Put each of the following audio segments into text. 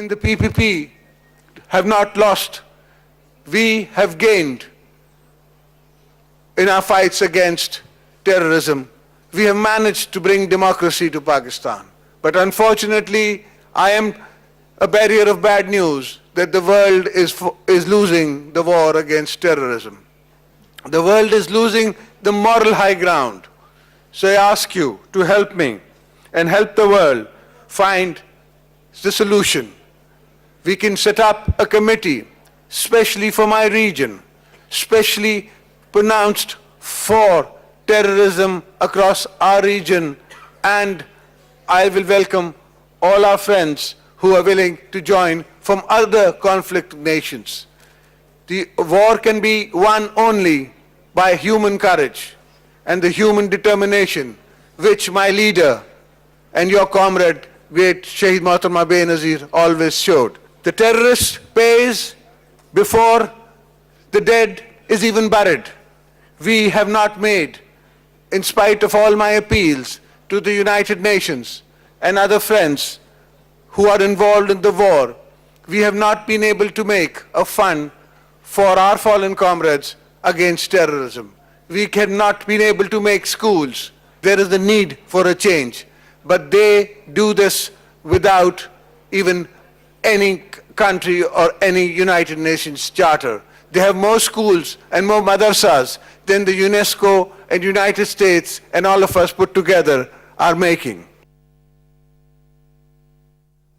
In the PPP have not lost, we have gained in our fights against terrorism. We have managed to bring democracy to Pakistan. But unfortunately, I am a bearer of bad news that the world is losing the war against terrorism. The world is losing the moral high ground. So I ask you to help me and help the world find the solution. We can set up a committee, especially for my region, specially pronounced for terrorism across our region, and I will welcome all our friends who are willing to join from other conflict nations. The war can be won only by human courage and the human determination which my leader and your comrade, great Shaheed Mohtarma Benazir, always showed. The terrorist pays before the dead is even buried. We have not made, in spite of all my appeals to the United Nations and other friends who are involved in the war, we have not been able to make a fund for our fallen comrades against terrorism. We have not been able to make schools. There is the need for a change. But they do this without even any country or any United Nations charter. They have more schools and more madrasas than the UNESCO and United States and all of us put together are making.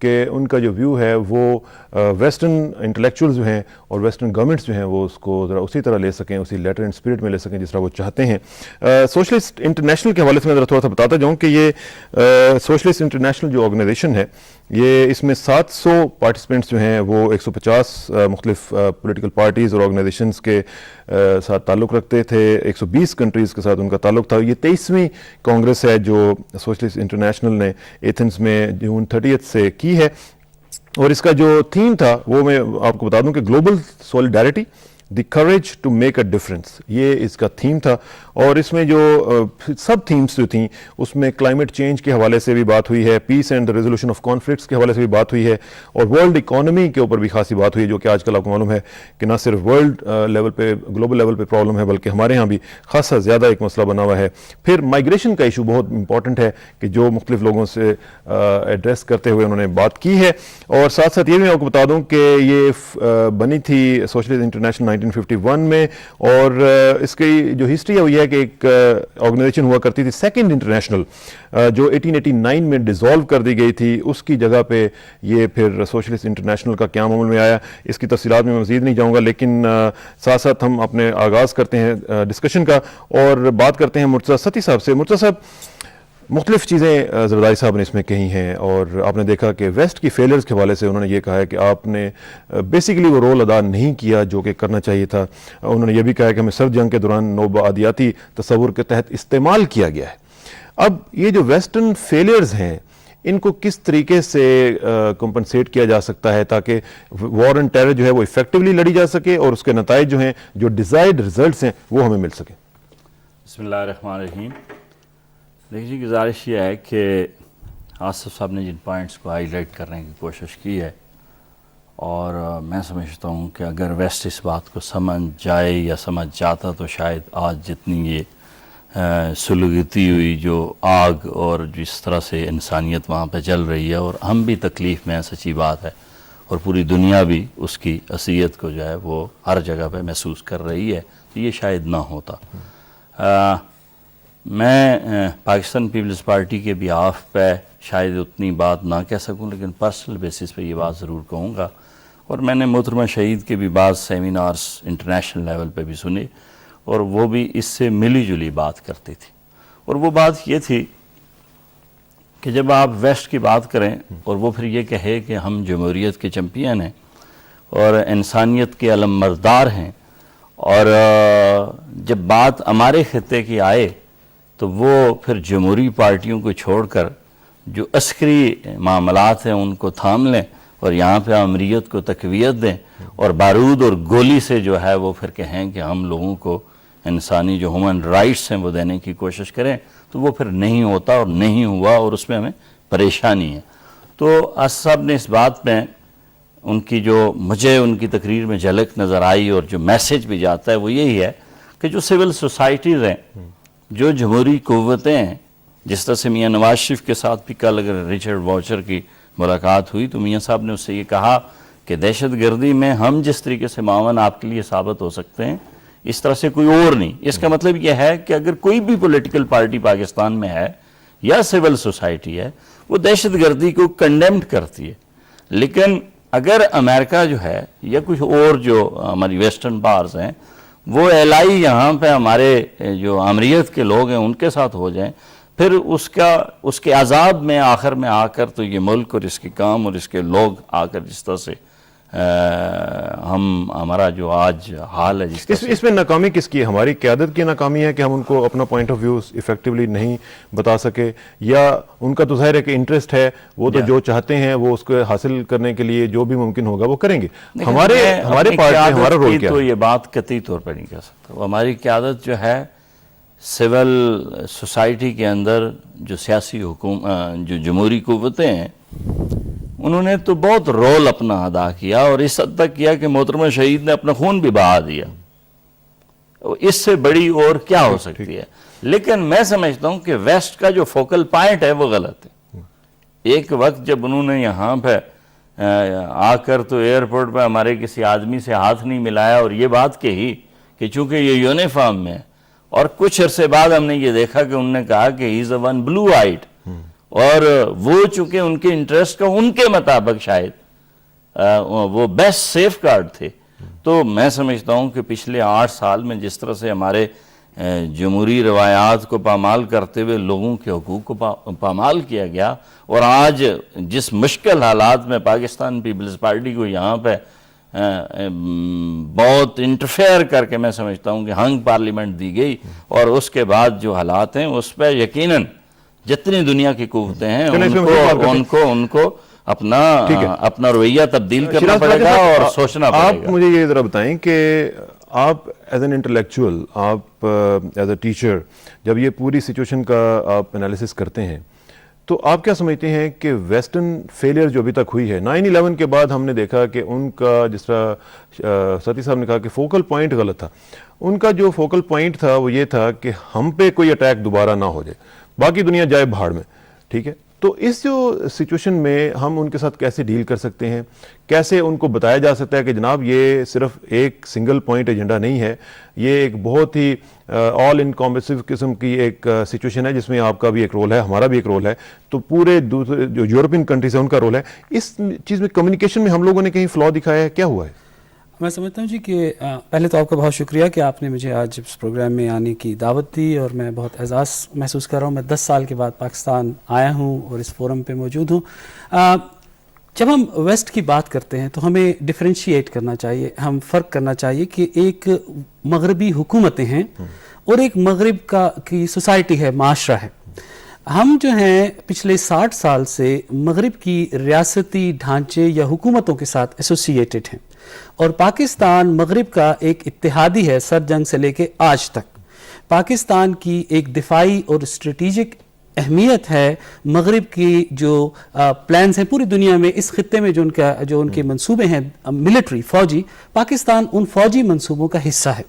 کہ ان کا جو view ہے وہ western intellectuals جو ہیں اور western governments جو ہیں وہ اس کو ذرا اسی طرح لے سکیں, اسی لیٹر اینڈ اسپرٹ میں لے سکیں جس طرح وہ چاہتے ہیں. سوشلسٹ انٹرنیشنل کے حوالے سے میں ذرا تھوڑا سا بتاتا جاؤں کہ یہ سوشلسٹ انٹرنیشنل جو آرگنائزیشن ہے یہ اس میں 700 پارٹیسپینٹس جو ہیں وہ 150 مختلف پولیٹیکل پارٹیز اور آرگنائزیشنز کے ساتھ تعلق رکھتے تھے, 120 کنٹریز کے ساتھ ان کا تعلق تھا. یہ 23ویں کانگریس ہے جو سوشلسٹ انٹرنیشنل نے ایتھنز میں جون 30 سے کی ہے, اور اس کا جو تھیم تھا وہ میں آپ کو بتا دوں کہ global solidarity, the courage to make a difference, یہ اس کا تھیم تھا. اور اس میں جو سب تھیمز جو تھیں اس میں کلائمیٹ چینج کے حوالے سے بھی بات ہوئی ہے, پیس اینڈ ریزولوشن آف کانفلکٹس کے حوالے سے بھی بات ہوئی ہے, اور ورلڈ اکانومی کے اوپر بھی خاصی بات ہوئی ہے, جو کہ آج کل آپ کو معلوم ہے کہ نہ صرف ورلڈ لیول پہ, گلوبل لیول پہ پرابلم ہے, بلکہ ہمارے ہاں بھی خاصا زیادہ ایک مسئلہ بنا ہوا ہے. پھر مائیگریشن کا ایشو بہت امپورٹنٹ ہے کہ جو مختلف لوگوں سے ایڈریس کرتے ہوئے انہوں نے بات کی ہے. اور ساتھ ساتھ یہ بھی میں آپ کو بتا دوں کہ یہ بنی تھی سوشلسٹ انٹرنیشنل 1951 میں, اور اس کی جو ہسٹری ہے وہ یہ ہے کہ ایک آرگنائزیشن ہوا کرتی تھی سیکنڈ انٹرنیشنل, جو 1889 میں ڈیزالو کر دی گئی تھی. اس کی جگہ پہ یہ پھر سوشلسٹ انٹرنیشنل کا قیام عمل میں آیا. اس کی تفصیلات میں مزید نہیں جاؤں گا, لیکن ساتھ ساتھ ہم اپنے آغاز کرتے ہیں ڈسکشن کا اور بات کرتے ہیں مرتضیٰ ستی صاحب سے. مرتضیٰ صاحب, مختلف چیزیں زرداری صاحب نے اس میں کہی ہیں, اور آپ نے دیکھا کہ ویسٹ کی فیلئرز کے حوالے سے انہوں نے یہ کہا ہے کہ آپ نے بیسیکلی وہ رول ادا نہیں کیا جو کہ کرنا چاہیے تھا. انہوں نے یہ بھی کہا ہے کہ ہمیں سرد جنگ کے دوران نوآبادیاتی تصور کے تحت استعمال کیا گیا ہے. اب یہ جو ویسٹرن فیلئرز ہیں ان کو کس طریقے سے کمپنسیٹ کیا جا سکتا ہے تاکہ وار اینڈ ٹیرر جو ہے وہ ایفیکٹولی لڑی جا سکے اور اس کے نتائج جو ہیں, جو ڈیزائرڈ ریزلٹس ہیں, وہ ہمیں مل سکیں. بسم اللہ الرحمن الرحیم. دیکھیے گزارش یہ ہے کہ آصف صاحب نے جن پوائنٹس کو ہائی لائٹ کرنے کی کوشش کی ہے, اور میں سمجھتا ہوں کہ اگر ویسٹ اس بات کو سمجھ جائے یا سمجھ جاتا تو شاید آج جتنی یہ سلگتی ہوئی جو آگ اور جس طرح سے انسانیت وہاں پہ جل رہی ہے, اور ہم بھی تکلیف میں ہیں, سچی بات ہے, اور پوری دنیا بھی اس کی اذیت کو جو ہے وہ ہر جگہ پہ محسوس کر رہی ہے, تو یہ شاید نہ ہوتا. میں پاکستان پیپلز پارٹی کے بیہاف پہ شاید اتنی بات نہ کہہ سکوں, لیکن پرسنل بیسس پہ یہ بات ضرور کہوں گا. اور میں نے محترمہ شہید کے بھی بعض سیمینارز انٹرنیشنل لیول پہ بھی سنے, اور وہ بھی اس سے ملی جلی بات کرتی تھی. اور وہ بات یہ تھی کہ جب آپ ویسٹ کی بات کریں اور وہ پھر یہ کہے کہ ہم جمہوریت کے چیمپئن ہیں اور انسانیت کے علمبردار ہیں, اور جب بات ہمارے خطے کی آئے تو وہ پھر جمہوری پارٹیوں کو چھوڑ کر جو عسکری معاملات ہیں ان کو تھام لیں اور یہاں پہ امریت کو تقویت دیں, اور بارود اور گولی سے جو ہے وہ پھر کہیں کہ ہم لوگوں کو انسانی جو ہیومن رائٹس ہیں وہ دینے کی کوشش کریں, تو وہ پھر نہیں ہوتا اور نہیں ہوا, اور اس میں ہمیں پریشانی ہے. تو آصف صاحب نے اس بات میں ان کی جو مجھے ان کی تقریر میں جھلک نظر آئی اور جو میسج بھی جاتا ہے وہ یہی ہے کہ جو سول سوسائٹیز ہیں, جو جمہوری قوتیں ہیں, جس طرح سے میاں نواز شریف کے ساتھ بھی کل اگر ریچرڈ واچر کی ملاقات ہوئی تو میاں صاحب نے اس سے یہ کہا کہ دہشت گردی میں ہم جس طریقے سے معاون آپ کے لیے ثابت ہو سکتے ہیں اس طرح سے کوئی اور نہیں. اس کا مطلب یہ ہے کہ اگر کوئی بھی پولیٹیکل پارٹی پاکستان میں ہے یا سول سوسائٹی ہے وہ دہشت گردی کو کنڈیمڈ کرتی ہے, لیکن اگر امریکہ جو ہے یا کچھ اور جو ہماری ویسٹرن پاورز ہیں وہ ایلائی یہاں پہ ہمارے جو آمریت کے لوگ ہیں ان کے ساتھ ہو جائیں, پھر اس کے عذاب میں آخر میں آ کر تو یہ ملک اور اس کے کام اور اس کے لوگ آ کر جس طرح سے ہمارا جو آج حال ہے اس میں ناکامی کس کی ہے؟ ہماری قیادت کی ناکامی ہے کہ ہم ان کو اپنا پوائنٹ آف ویو ایفیکٹولی نہیں بتا سکے, یا ان کا تو ظاہر ہے کہ انٹرسٹ ہے, وہ تو جو چاہتے ہیں وہ اس کو حاصل کرنے کے لیے جو بھی ممکن ہوگا وہ کریں گے. ہمارے پارٹی ہمارا رول کیا ہے؟ تو یہ بات قطعی طور پر نہیں کہہ سکتا. ہماری قیادت جو ہے سول سوسائٹی کے اندر جو سیاسی جو جمہوری قوتیں ہیں انہوں نے تو بہت رول اپنا ادا کیا, اور اس حد تک کیا کہ محترمہ شہید نے اپنا خون بھی بہا دیا. اس سے بڑی اور کیا ہو سکتی ہے؟ لیکن میں سمجھتا ہوں کہ ویسٹ کا جو فوکل پوائنٹ ہے وہ غلط ہے. ایک وقت جب انہوں نے یہاں پہ آ کر تو ایئرپورٹ پہ ہمارے کسی آدمی سے ہاتھ نہیں ملایا اور یہ بات کہی کہ چونکہ یہ یونیفارم میں ہے, اور کچھ عرصے بعد ہم نے یہ دیکھا کہ انہوں نے کہا کہ ہی از اے ون بلو آئٹ, اور وہ چونکہ ان کے انٹرسٹ کا ان کے مطابق شاید وہ بیسٹ سیف گارڈ تھے. تو میں سمجھتا ہوں کہ پچھلے 8 سال میں جس طرح سے ہمارے جمہوری روایات کو پامال کرتے ہوئے لوگوں کے حقوق کو پامال کیا گیا، اور آج جس مشکل حالات میں پاکستان پیپلز پارٹی کو یہاں پہ بہت انٹرفیئر کر کے میں سمجھتا ہوں کہ ہنگ پارلیمنٹ دی گئی، اور اس کے بعد جو حالات ہیں اس پہ یقیناً جتنی دنیا کی قوتیں ہیں ان کو اپنا رویہ تبدیل کرنا پڑے گا اور سوچنا پڑے گا. آپ مجھے یہ ذرا بتائیں کہ آپ ایز این انٹلیکچوئل، آپ ایز اے ٹیچر، جب یہ پوری سچویشن کا آپ انالیسس کرتے ہیں تو آپ کیا سمجھتے ہیں کہ ویسٹرن فیلئر جو ابھی تک ہوئی ہے 9/11 کے بعد ہم نے دیکھا کہ ان کا، جس طرح ساتھی صاحب نے کہا کہ فوکل پوائنٹ غلط تھا، ان کا جو فوکل پوائنٹ تھا وہ یہ تھا کہ ہم پہ کوئی اٹیک دوبارہ نہ ہو جائے، باقی دنیا جائے بھاڑ میں، ٹھیک ہے. تو اس جو سچویشن میں ہم ان کے ساتھ کیسے ڈیل کر سکتے ہیں، کیسے ان کو بتایا جا سکتا ہے کہ جناب یہ صرف ایک سنگل پوائنٹ ایجنڈا نہیں ہے، یہ ایک بہت ہی آل انکمپریسو قسم کی ایک سچویشن ہے جس میں آپ کا بھی ایک رول ہے، ہمارا بھی ایک رول ہے، تو پورے دوسرے جو یورپین کنٹریز ہیں ان کا رول ہے. اس چیز میں کمیونیکیشن میں ہم لوگوں نے کہیں فلا دکھایا ہے، کیا ہوا ہے؟ میں سمجھتا ہوں جی کہ پہلے تو آپ کا بہت شکریہ کہ آپ نے مجھے آج اس پروگرام میں آنے کی دعوت دی، اور میں بہت اعزاز محسوس کر رہا ہوں. میں 10 سال کے بعد پاکستان آیا ہوں اور اس فورم پہ موجود ہوں. جب ہم ویسٹ کی بات کرتے ہیں تو ہمیں ڈفرینشیٹ کرنا چاہیے، ہم فرق کرنا چاہیے کہ ایک مغربی حکومتیں ہیں اور ایک مغرب کی سوسائٹی ہے، معاشرہ ہے. ہم جو ہیں پچھلے 60 سال سے مغرب کی ریاستی ڈھانچے یا حکومتوں کے ساتھ ایسوسیٹڈ ہیں، اور پاکستان مغرب کا ایک اتحادی ہے سر جنگ سے لے کے آج تک. پاکستان کی ایک دفاعی اور اسٹریٹجک اہمیت ہے. مغرب کی جو پلانز ہیں پوری دنیا میں، اس خطے میں جو ان کے منصوبے ہیں ملٹری، فوجی، پاکستان ان فوجی منصوبوں کا حصہ ہے.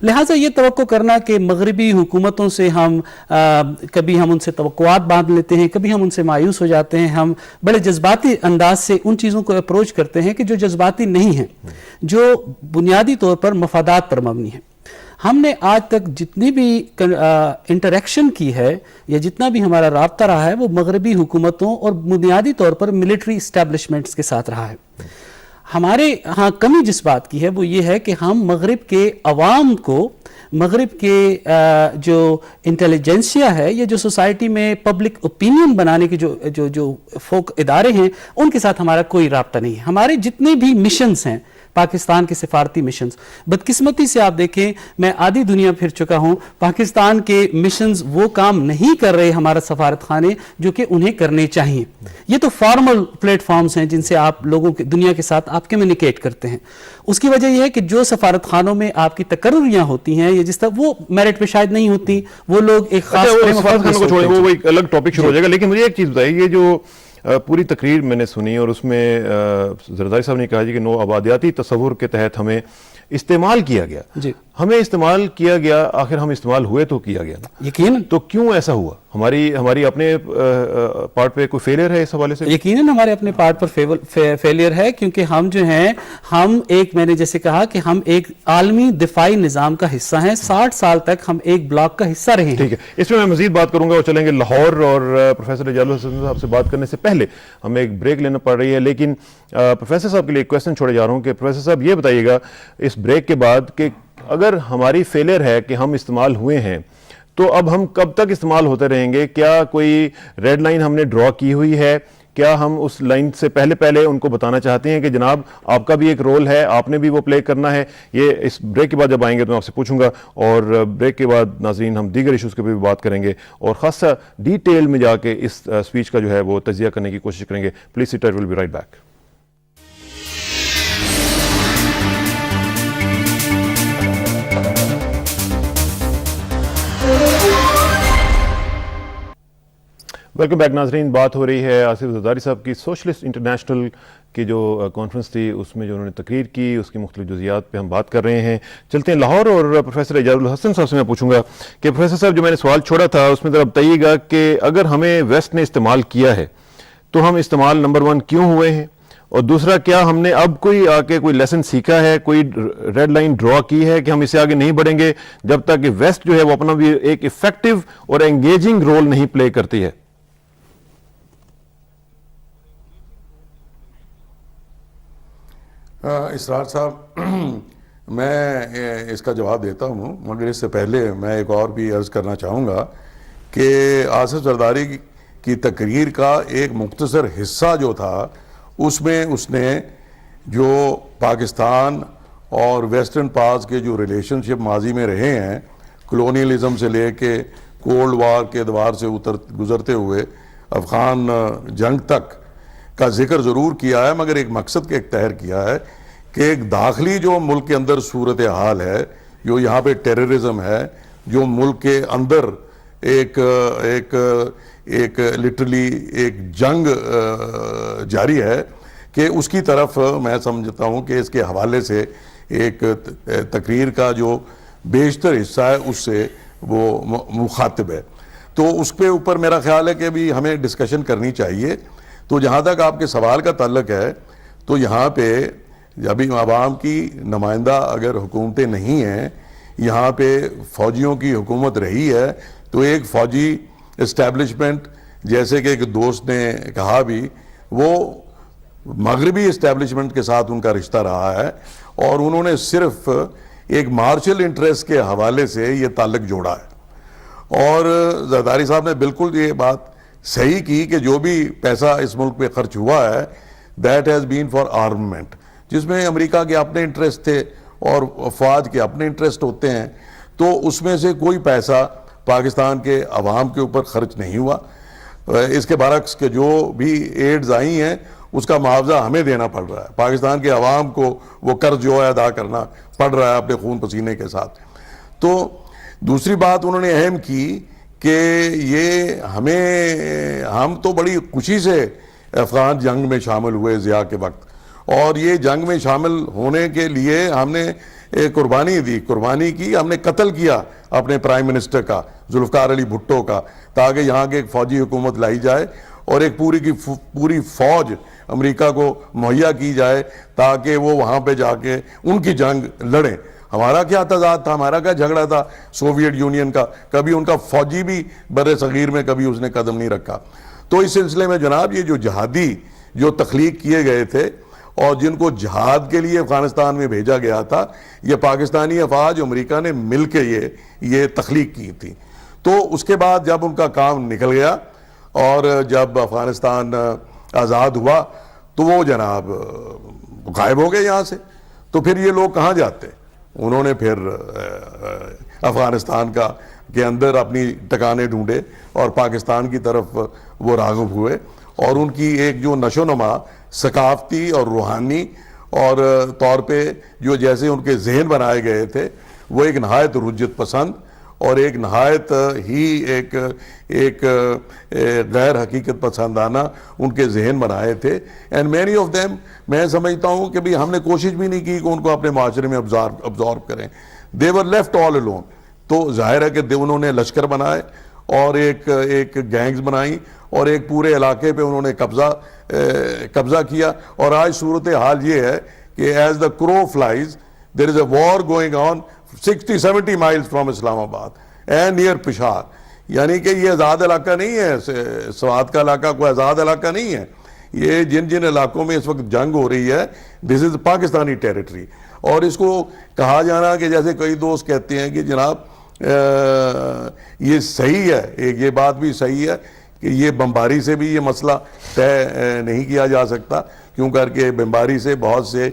لہٰذا یہ توقع کرنا کہ مغربی حکومتوں سے کبھی ہم ان سے توقعات باندھ لیتے ہیں، کبھی ہم ان سے مایوس ہو جاتے ہیں، ہم بڑے جذباتی انداز سے ان چیزوں کو اپروچ کرتے ہیں کہ جو جذباتی نہیں ہیں، جو بنیادی طور پر مفادات پر مبنی ہیں. ہم نے آج تک جتنی بھی انٹریکشن کی ہے یا جتنا بھی ہمارا رابطہ رہا ہے وہ مغربی حکومتوں اور بنیادی طور پر ملٹری اسٹیبلشمنٹس کے ساتھ رہا ہے. ہمارے ہاں کمی جس بات کی ہے وہ یہ ہے کہ ہم مغرب کے عوام کو، مغرب کے جو انٹیلیجنسیا ہے یا جو سوسائٹی میں پبلک اوپینین بنانے کے جو فوک ادارے ہیں، ان کے ساتھ ہمارا کوئی رابطہ نہیں ہے. ہمارے جتنے بھی مشنز ہیں، پاکستان کے سفارتی مشنز، بدقسمتی سے آپ دیکھیں میں آدھی دنیا پھر چکا ہوں، پاکستان کے مشنز وہ کام نہیں کر رہے ہمارا سفارت خانے جو کہ انہیں کرنے چاہیے. یہ تو فارمل پلیٹ فارمز ہیں جن سے آپ لوگوں کے دنیا کے ساتھ آپ کمیونیکیٹ کرتے ہیں. اس کی وجہ یہ ہے کہ جو سفارت خانوں میں آپ کی تقرریاں ہوتی ہیں یا جس طرح وہ میرٹ پہ شاید نہیں ہوتی، وہ لوگ ایک خاص سفارت خانوں کو چھوڑیں، وہ ایک الگ ٹاپک شروع ہو جائے گا. لیکن مجھے ایک چیز بتائیے، یہ جو پوری تقریر میں نے سنی اور اس میں زرداری صاحب نے کہا کہ نو آبادیاتی تصور کے تحت ہمیں استعمال کیا گیا. جی، ہمیں استعمال کیا گیا، آخر ہم استعمال ہوئے تو کیا گیا نا، یقیناً. تو کیوں ایسا ہوا؟ ہماری اپنے پارٹ پہ کوئی فیلئر ہے اس حوالے سے؟ یقیناً ہمارے اپنے پارٹ پر فیلئر ہے، کیونکہ ہم جو ہیں میں نے جیسے کہا کہ ہم ایک عالمی دفاعی نظام کا حصہ ہیں. 60 سال تک ہم ایک بلاک کا حصہ رہے ہیں. ٹھیک ہے، اس میں مزید بات کروں گا اور چلیں گے لاہور. اور پروفیسر اجال الحسن صاحب سے بات کرنے سے پہلے ہمیں ایک بریک لینا پڑ رہی ہے، لیکن پروفیسر صاحب کے لیے ایک کویسچن چھوڑے جا رہا ہوں کہ پروفیسر صاحب یہ بتائیے گا اس بریک کے بعد کہ اگر ہماری فیلئر ہے کہ ہم استعمال ہوئے ہیں تو اب ہم کب تک استعمال ہوتے رہیں گے؟ کیا کوئی ریڈ لائن ہم نے ڈرا کی ہوئی ہے؟ کیا ہم اس لائن سے پہلے ان کو بتانا چاہتے ہیں کہ جناب آپ کا بھی ایک رول ہے، آپ نے بھی وہ پلے کرنا ہے؟ یہ اس بریک کے بعد جب آئیں گے تو میں آپ سے پوچھوں گا، اور بریک کے بعد ناظرین ہم دیگر ایشوز کے بھی بات کریں گے اور خاصا ڈیٹیل میں جا کے اس اسپیچ کا جو ہے وہ تجزیہ کرنے کی کوشش کریں گے. Please sit, will be right back. Welcome back ناظرین. بات ہو رہی ہے آصف زرداری صاحب کی. سوشلسٹ انٹرنیشنل کی جو کانفرنس تھی اس میں جو انہوں نے تقریر کی اس کی مختلف جزیات پہ ہم بات کر رہے ہیں. چلتے ہیں لاہور اور پروفیسر اعجاز الحسن صاحب سے میں پوچھوں گا کہ پروفیسر صاحب جو میں نے سوال چھوڑا تھا اس میں ذرا بتائیے گا کہ اگر ہمیں ویسٹ نے استعمال کیا ہے تو ہم استعمال نمبر 1 کیوں ہوئے ہیں، اور دوسرا کیا ہم نے اب کوئی لیسن سیکھا ہے، کوئی ریڈ لائن ڈرا کی ہے کہ ہم اس سے آگے نہیں بڑھیں گے جب تک کہ ویسٹ جو ہے وہ اپنا بھی ایک افیکٹو اور انگیجنگ رول نہیں پلے کرتی ہے؟ اسرار صاحب میں اس کا جواب دیتا ہوں، مگر اس سے پہلے میں ایک اور بھی عرض کرنا چاہوں گا کہ آصف زرداری کی تقریر کا ایک مختصر حصہ جو تھا اس میں اس نے جو پاکستان اور ویسٹرن پاس کے جو ریلیشن شپ ماضی میں رہے ہیں، کلونیلزم سے لے کے کولڈ وار کے ادوار سے گزرتے ہوئے افغان جنگ تک کا ذکر ضرور کیا ہے، مگر ایک مقصد کے ایک تحر کیا ہے کہ ایک داخلی جو ملک کے اندر صورتحال ہے، جو یہاں پہ ٹیررزم ہے، جو ملک کے اندر ایک لٹرلی ایک جنگ جاری ہے، کہ اس کی طرف میں سمجھتا ہوں کہ اس کے حوالے سے ایک تقریر کا جو بیشتر حصہ ہے اس سے وہ مخاطب ہے، تو اس کے اوپر میرا خیال ہے کہ بھی ہمیں ڈسکشن کرنی چاہیے۔ تو جہاں تک آپ کے سوال کا تعلق ہے، تو یہاں پہ ابھی عوام کی نمائندہ اگر حکومتیں نہیں ہیں، یہاں پہ فوجیوں کی حکومت رہی ہے، تو ایک فوجی اسٹیبلشمنٹ جیسے کہ ایک دوست نے کہا بھی، وہ مغربی اسٹیبلشمنٹ کے ساتھ ان کا رشتہ رہا ہے، اور انہوں نے صرف ایک مارشل انٹرسٹ کے حوالے سے یہ تعلق جوڑا ہے۔ اور زرداری صاحب نے بالکل یہ بات صحیح کی کہ جو بھی پیسہ اس ملک پہ خرچ ہوا ہے that has been for armament, جس میں امریکہ کے اپنے انٹرسٹ تھے اور فوج کے اپنے انٹرسٹ ہوتے ہیں، تو اس میں سے کوئی پیسہ پاکستان کے عوام کے اوپر خرچ نہیں ہوا۔ اس کے برعکس کہ جو بھی ایڈز آئی ہیں اس کا معاوضہ ہمیں دینا پڑ رہا ہے، پاکستان کے عوام کو وہ قرض جو ہے ادا کرنا پڑ رہا ہے اپنے خون پسینے کے ساتھ۔ تو دوسری بات انہوں نے اہم کی کہ یہ ہم تو بڑی خوشی سے افغان جنگ میں شامل ہوئے ضیاء کے وقت، اور یہ جنگ میں شامل ہونے کے لیے ہم نے قربانی کی، ہم نے قتل کیا اپنے پرائم منسٹر کا، ذوالفقار علی بھٹو کا، تاکہ یہاں کے ایک فوجی حکومت لائی جائے اور ایک پوری کی پوری فوج امریکہ کو مہیا کی جائے تاکہ وہ وہاں پہ جا کے ان کی جنگ لڑیں۔ ہمارا کیا تضاد تھا، ہمارا کیا جھگڑا تھا سوویٹ یونین کا، کبھی ان کا فوجی بھی بر صغیر میں کبھی اس نے قدم نہیں رکھا۔ تو اس سلسلے میں جناب یہ جو جہادی جو تخلیق کیے گئے تھے اور جن کو جہاد کے لیے افغانستان میں بھیجا گیا تھا، یہ پاکستانی افواج امریکہ نے مل کے یہ تخلیق کی تھی۔ تو اس کے بعد جب ان کا کام نکل گیا اور جب افغانستان آزاد ہوا تو وہ جناب غائب ہو گئے یہاں سے، تو پھر یہ لوگ کہاں جاتے؟ انہوں نے پھر افغانستان کے اندر اپنی ٹکانے ڈھونڈے اور پاکستان کی طرف وہ راغب ہوئے، اور ان کی ایک جو نشو و نما ثقافتی اور روحانی اور طور پہ جو جیسے ان کے ذہن بنائے گئے تھے، وہ ایک نہایت رجت پسند اور ایک نہایت ہی ایک غیر حقیقت پسندانہ ان کے ذہن بنائے تھے۔ اینڈ مینی آف دیم، میں سمجھتا ہوں کہ بھی ہم نے کوشش بھی نہیں کی کہ ان کو اپنے معاشرے میں ابزارب کریں، دے ور لیفٹ آل الون۔ تو ظاہر ہے کہ انہوں نے لشکر بنائے اور ایک گینگز بنائی اور ایک پورے علاقے پہ انہوں نے قبضہ کیا، اور آج صورتحال یہ ہے کہ as the crow flies there is a war going on 60-70 miles from Islamabad and near Peshawar, یعنی کہ یہ آزاد علاقہ نہیں ہے، سوات کا علاقہ کوئی آزاد علاقہ نہیں ہے، یہ جن علاقوں میں اس وقت جنگ ہو رہی ہے دس از پاکستانی ٹیریٹری۔ اور اس کو کہا جانا کہ جیسے کئی دوست کہتے ہیں کہ جناب یہ صحیح ہے، ایک یہ بات بھی صحیح ہے کہ یہ بمباری سے بھی یہ مسئلہ طے نہیں کیا جا سکتا، کیوں کر کے بمباری سے بہت سے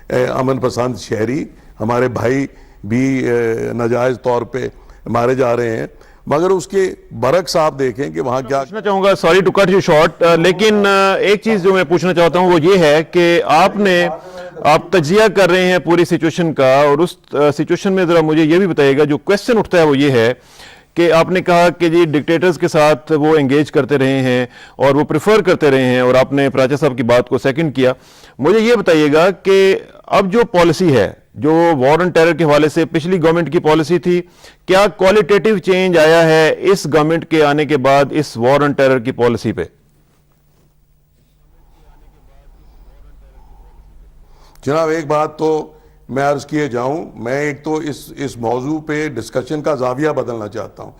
امن پسند شہری ہمارے بھائی بھی ناجائز طور پہ مارے جا رہے ہیں، مگر اس کے برعکس آپ دیکھیں کہ وہاں کیا پوچھنا چاہوں گا، sorry to cut you short, لیکن ایک چیز جو میں پوچھنا چاہتا ہوں وہ یہ ہے کہ آپ تجزیہ کر رہے ہیں پوری سچویشن کا، اور اس سچویشن میں ذرا مجھے یہ بھی بتائیے گا، جو کویسچن اٹھتا ہے وہ یہ ہے کہ آپ نے کہا کہ جی ڈکٹیٹرز کے ساتھ وہ انگیج کرتے رہے ہیں اور وہ پریفر کرتے رہے ہیں، اور آپ نے پراچا صاحب کی بات کو سیکنڈ کیا۔ مجھے یہ بتائیے گا کہ اب جو پالیسی ہے، جو وار آن ٹیرر کے حوالے سے پچھلی گورنمنٹ کی پالیسی تھی، کیا کوالٹیٹیو چینج آیا ہے اس گورنمنٹ کے آنے کے بعد اس وار آن ٹیرر کی پالیسی پہ؟ جناب ایک بات تو میں عرض کیے جاؤں، میں ایک تو اس موضوع پہ ڈسکشن کا زاویہ بدلنا چاہتا ہوں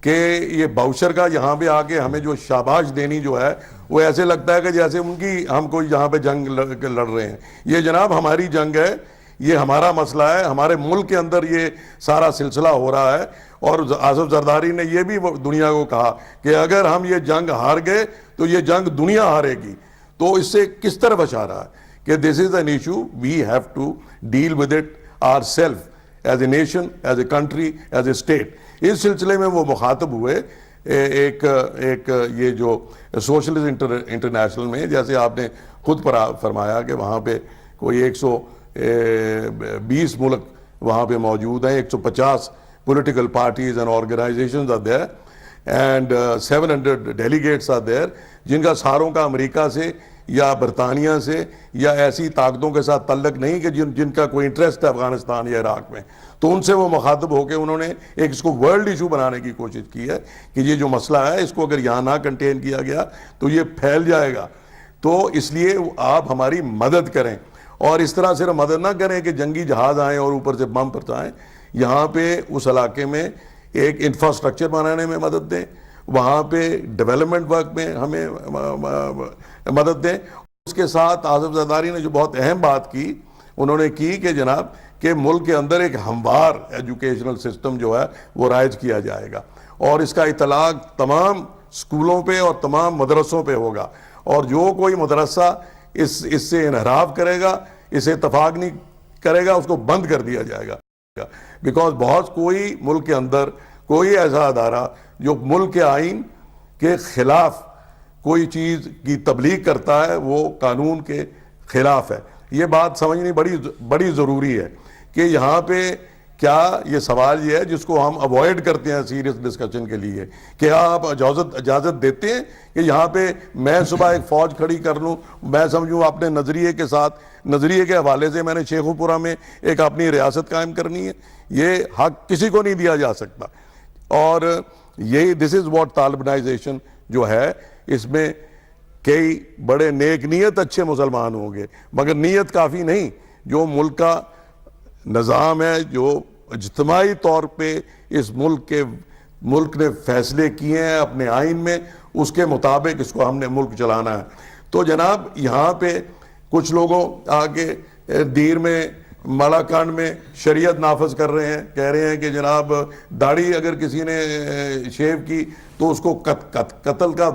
کہ یہ باؤچر کا یہاں پہ آ کے ہمیں جو شاباش دینی جو ہے وہ ایسے لگتا ہے کہ جیسے ان کی ہم کوئی یہاں پہ جنگ لڑ رہے ہیں. یہ جناب ہماری جنگ ہے, یہ ہمارا مسئلہ ہے, ہمارے ملک کے اندر یہ سارا سلسلہ ہو رہا ہے. اور آصف زرداری نے یہ بھی دنیا کو کہا کہ اگر ہم یہ جنگ ہار گئے تو یہ جنگ دنیا ہارے گی. تو اس سے کس طرف اشارہ ہے کہ this is an issue, we have to deal with it our self as a nation, as a country, as a state. اس سلسلے میں وہ مخاطب ہوئے ایک یہ جو سوشلسٹ انٹرنیشنل میں, جیسے آپ نے خود فرمایا کہ وہاں پہ کوئی 120 ملک وہاں پہ موجود ہیں, 150 political parties and organizations are there and 700 delegates are there, جن کا ساروں کا امریکہ سے یا برطانیہ سے یا ایسی طاقتوں کے ساتھ تعلق نہیں کہ جن کا کوئی انٹرسٹ ہے افغانستان یا عراق میں. تو ان سے وہ مخاطب ہو کے انہوں نے ایک اس کو ورلڈ ایشو بنانے کی کوشش کی ہے کہ یہ جو مسئلہ ہے اس کو اگر یہاں نہ کنٹین کیا گیا تو یہ پھیل جائے گا. تو اس لیے آپ ہماری مدد کریں, اور اس طرح صرف مدد نہ کریں کہ جنگی جہاز آئیں اور اوپر سے بم پرتائیں. یہاں پہ اس علاقے میں ایک انفراسٹرکچر بنانے میں مدد دیں, وہاں پہ ڈیولپمنٹ ورک میں ہمیں مدد دیں. اس کے ساتھ آصف زرداری نے جو بہت اہم بات کی, انہوں نے کی کہ جناب کہ ملک کے اندر ایک ہموار ایجوکیشنل سسٹم جو ہے وہ رائج کیا جائے گا, اور اس کا اطلاق تمام اسکولوں پہ اور تمام مدرسوں پہ ہوگا, اور جو کوئی مدرسہ اس سے انحراف کرے گا, اسے اتفاق نہیں کرے گا, اس کو بند کر دیا جائے گا. بیکاز بہت کوئی ملک کے اندر کوئی ایسا ادارہ جو ملک کے آئین کے خلاف کوئی چیز کی تبلیغ کرتا ہے وہ قانون کے خلاف ہے. یہ بات سمجھنی بڑی ضروری ہے کہ یہاں پہ کیا یہ سوال یہ ہے جس کو ہم اوائڈ کرتے ہیں سیریس ڈسکشن کے لیے, کہ آپ اجازت دیتے ہیں کہ یہاں پہ میں صبح ایک فوج کھڑی کر لوں, میں سمجھوں اپنے نظریے کے ساتھ, نظریے کے حوالے سے میں نے شیخو پورہ میں ایک اپنی ریاست قائم کرنی ہے. یہ حق کسی کو نہیں دیا جا سکتا. اور یہی دس از واٹ طالبانائزیشن جو ہے, اس میں کئی بڑے نیک نیت اچھے مسلمان ہوں گے, مگر نیت کافی نہیں. جو ملک کا نظام ہے, جو اجتماعی طور پہ اس ملک نے فیصلے کیے ہیں اپنے آئین میں, اس کے مطابق اس کو ہم نے ملک چلانا ہے. تو جناب یہاں پہ کچھ لوگوں آگے دیر میں مالاکنڈ میں شریعت نافذ کر رہے ہیں, کہہ رہے ہیں کہ جناب داڑھی اگر کسی نے شیو کی تو اس کو قتل کا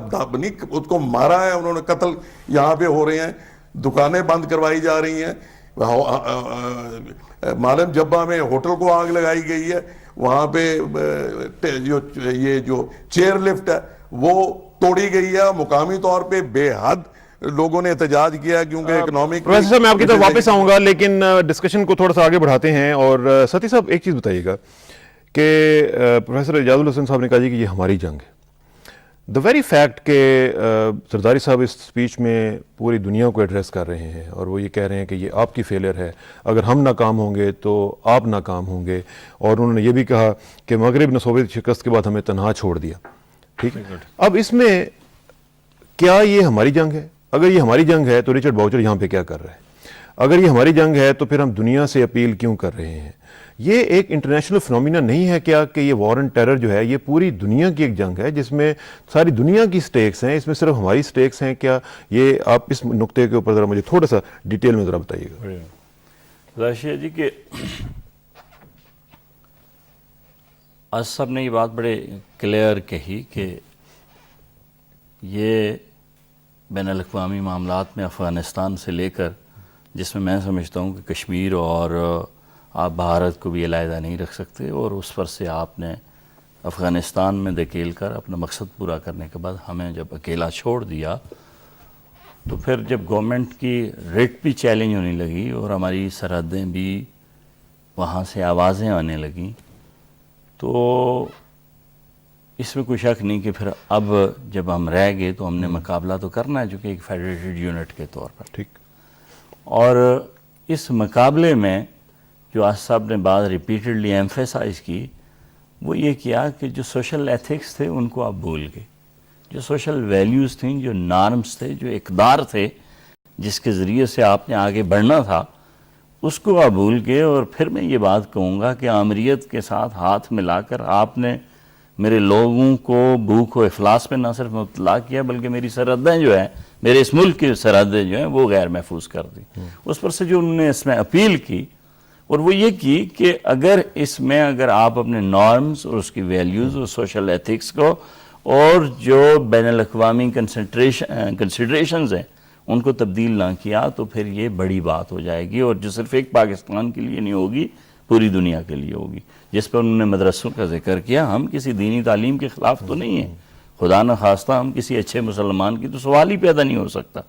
اس کو مارا ہے انہوں نے, قتل یہاں پہ ہو رہے ہیں, دکانیں بند کروائی جا رہی ہیں. معلم جبہ میں ہوٹل کو آگ لگائی گئی ہے, وہاں پہ یہ جو چیئر لفٹ ہے وہ توڑی گئی ہے. مقامی طور پہ بے حد لوگوں نے احتجاج کیا کیونکہ اکنامک. پروفیسر صاحب میں آپ کی طرف واپس آؤں گا, لیکن ڈسکشن کو تھوڑا سا آگے بڑھاتے ہیں. اور ستی صاحب ایک چیز بتائیے گا کہ پروفیسر اعجاز الحسن صاحب نے کہا جی کہ یہ ہماری جنگ ہے. دا ویری فیکٹ کہ زرداری صاحب اس اسپیچ میں پوری دنیا کو ایڈریس کر رہے ہیں, اور وہ یہ کہہ رہے ہیں کہ یہ آپ کی فیلئر ہے, اگر ہم ناکام ہوں گے تو آپ ناکام ہوں گے. اور انہوں نے یہ بھی کہا کہ مغرب نے صوبے کی شکست کے بعد ہمیں تنہا چھوڑ دیا. ٹھیک ہے, اب اس میں کیا یہ ہماری جنگ ہے؟ اگر یہ ہماری جنگ ہے تو رچرڈ باؤچر یہاں پہ کیا کر رہے ہیں؟ اگر یہ ہماری جنگ ہے تو پھر ہم دنیا سے اپیل کیوں کر رہے ہیں؟ یہ ایک انٹرنیشنل فنومینا نہیں ہے کیا کہ یہ وار اینڈ ٹیرر جو ہے یہ پوری دنیا کی ایک جنگ ہے جس میں ساری دنیا کی سٹیکس ہیں, اس میں صرف ہماری سٹیکس ہیں کیا؟ یہ آپ اس نقطے کے اوپر ذرا مجھے تھوڑا سا ڈیٹیل میں ذرا بتائیے گا. راشیہ جی کہ آج صاحب نے یہ بات بڑے کلیئر کہی کہ یہ بین الاقوامی معاملات میں افغانستان سے لے کر, جس میں سمجھتا ہوں کہ کشمیر اور آپ بھارت کو بھی علیحدہ نہیں رکھ سکتے, اور اس پر سے آپ نے افغانستان میں دھکیل کر اپنا مقصد پورا کرنے کے بعد ہمیں جب اکیلا چھوڑ دیا, تو پھر جب گورنمنٹ کی ریٹ بھی چیلنج ہونے لگی اور ہماری سرحدیں بھی وہاں سے آوازیں آنے لگیں, تو اس میں کوئی شک نہیں کہ پھر اب جب ہم رہ گئے تو ہم نے مقابلہ تو کرنا ہے, جو کہ ایک فیڈریٹڈ یونٹ کے طور پر. ٹھیک. اور اس مقابلے میں جو آج صاحب نے بات ریپیٹڈلی ایمفیسائز کی, وہ یہ کیا کہ جو سوشل ایتھکس تھے ان کو آپ بھول گئے, جو سوشل ویلیوز تھیں, جو نارمز تھے, جو اقدار تھے جس کے ذریعے سے آپ نے آگے بڑھنا تھا, اس کو آپ بھول گئے. اور پھر میں یہ بات کہوں گا کہ آمریت کے ساتھ ہاتھ ملا کر آپ نے میرے لوگوں کو بھوک و افلاس پہ نہ صرف مبتلا کیا بلکہ میری سرحدیں جو ہیں، میرے اس ملک کی سرحدیں جو ہیں وہ غیر محفوظ کر دی۔ اس پر سے جو انہوں نے اس میں اپیل کی اور وہ یہ کی کہ اگر آپ اپنے نارمز اور اس کی ویلیوز اور سوشل ایتھکس کو اور جو بین الاقوامی کنسیڈریشنز ہیں ان کو تبدیل نہ کیا تو پھر یہ بڑی بات ہو جائے گی، اور جو صرف ایک پاکستان کے لیے نہیں ہوگی، پوری دنیا کے لیے ہوگی۔ جس پر انہوں نے مدرسوں کا ذکر کیا، ہم کسی دینی تعلیم کے خلاف تو نہیں ہیں، خدا نہ خواستہ ہم کسی اچھے مسلمان کی تو سوال ہی پیدا نہیں ہو سکتا،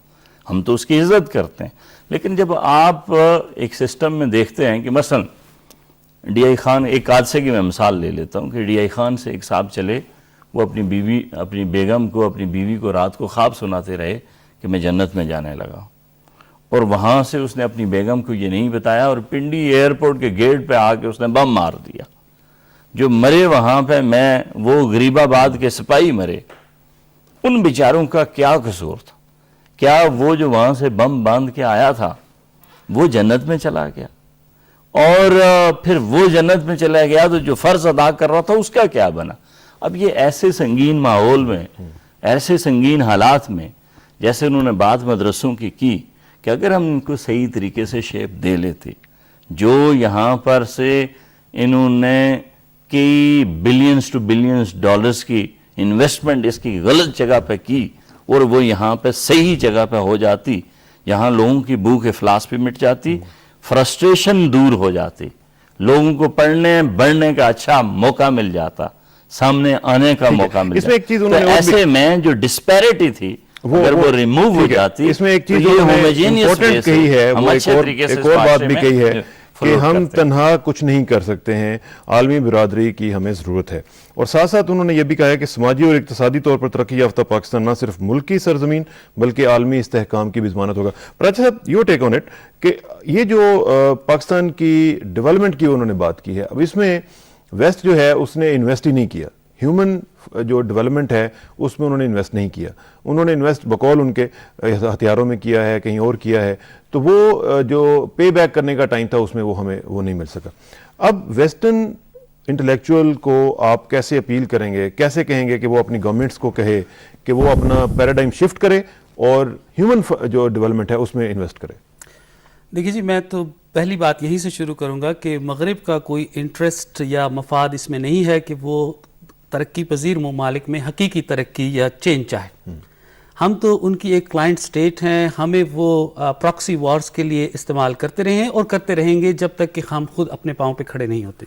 ہم تو اس کی عزت کرتے ہیں۔ لیکن جب آپ ایک سسٹم میں دیکھتے ہیں کہ مثلا ڈی آئی خان، ایک حادثے کی میں مثال لے لیتا ہوں کہ ڈی آئی خان سے ایک صاحب چلے، وہ اپنی بیگم کو، اپنی بیوی کو رات کو خواب سناتے رہے کہ میں جنت میں جانے لگا، اور وہاں سے اس نے اپنی بیگم کو یہ نہیں بتایا اور پنڈی ایئرپورٹ کے گیٹ پہ آ کے اس نے بم مار دیا۔ جو مرے وہاں پہ وہ غریب آباد کے سپاہی مرے، ان بیچاروں کا کیا قصور تھا؟ کیا وہ جو وہاں سے بم باندھ کے آیا تھا وہ جنت میں چلا گیا؟ اور پھر وہ جنت میں چلا گیا تو جو فرض ادا کر رہا تھا اس کا کیا بنا؟ اب یہ ایسے سنگین ماحول میں، ایسے سنگین حالات میں، جیسے انہوں نے بات مدرسوں کی کہ اگر ہم ان کو صحیح طریقے سے شیپ دے لیتے، جو یہاں پر سے انہوں نے کئی بلینز ٹو بلینز ڈالرز کی انویسٹمنٹ اس کی غلط جگہ پہ کی اور وہ یہاں پہ صحیح جگہ پہ ہو جاتی، یہاں لوگوں کی بھوک افلاس بھی مٹ جاتی، فرسٹریشن دور ہو جاتی، لوگوں کو پڑھنے بڑھنے کا اچھا موقع مل جاتا، سامنے آنے کا موقع مل اس میں ایک چیز جاتا۔ انہوں تو نے اور بھی- ایسے میں جو ڈسپیرٹی تھی اگر وہ ریموو ہو جاتی، اس میں ایک چیز تو یہ انہوں نے homogeneous important way سے کہی ہے، ہم وہ اچھے طریقے سے ایک اس اور بات معاشرے بھی میں کہی ہے کہ فروغ ہم کرتے ہیں۔ تنہا کچھ نہیں کر سکتے ہیں، عالمی برادری کی ہمیں ضرورت ہے، اور ساتھ ساتھ انہوں نے یہ بھی کہا ہے کہ سماجی اور اقتصادی طور پر ترقی یافتہ پاکستان نہ صرف ملک کی سرزمین بلکہ عالمی استحکام کی بھی ضمانت ہوگا۔ پر اچھا صاحب، یور ٹیک آن اٹ کہ یہ جو پاکستان کی ڈیولپمنٹ کی انہوں نے بات کی ہے، اب اس میں ویسٹ جو ہے اس نے انویسٹ ہی نہیں کیا، ہیومن جو ڈیولپمنٹ ہے اس میں انہوں نے انویسٹ نہیں کیا، انہوں نے انویسٹ بقول ان کے ہتھیاروں میں کیا ہے، کہیں اور کیا ہے، تو وہ جو پے بیک کرنے کا ٹائم تھا اس میں وہ ہمیں وہ نہیں مل سکا۔ اب ویسٹرن انٹلیکچوئل کو آپ کیسے اپیل کریں گے، کیسے کہیں گے کہ وہ اپنی گورنمنٹس کو کہے کہ وہ اپنا پیراڈائم شفٹ کرے اور ہیومن جو ڈیولپمنٹ ہے اس میں انویسٹ کرے؟ دیکھیے جی، میں تو پہلی بات یہیں سے شروع کروں گا کہ مغرب کا کوئی انٹرسٹ یا مفاد اس میں نہیں ہے کہ وہ ترقی پذیر ممالک میں حقیقی ترقی یا چینج چاہے۔ ہم تو ان کی ایک کلائنٹ سٹیٹ ہیں، ہمیں وہ پراکسی وارز کے لیے استعمال کرتے رہے ہیں اور کرتے رہیں گے جب تک کہ ہم خود اپنے پاؤں پہ کھڑے نہیں ہوتے۔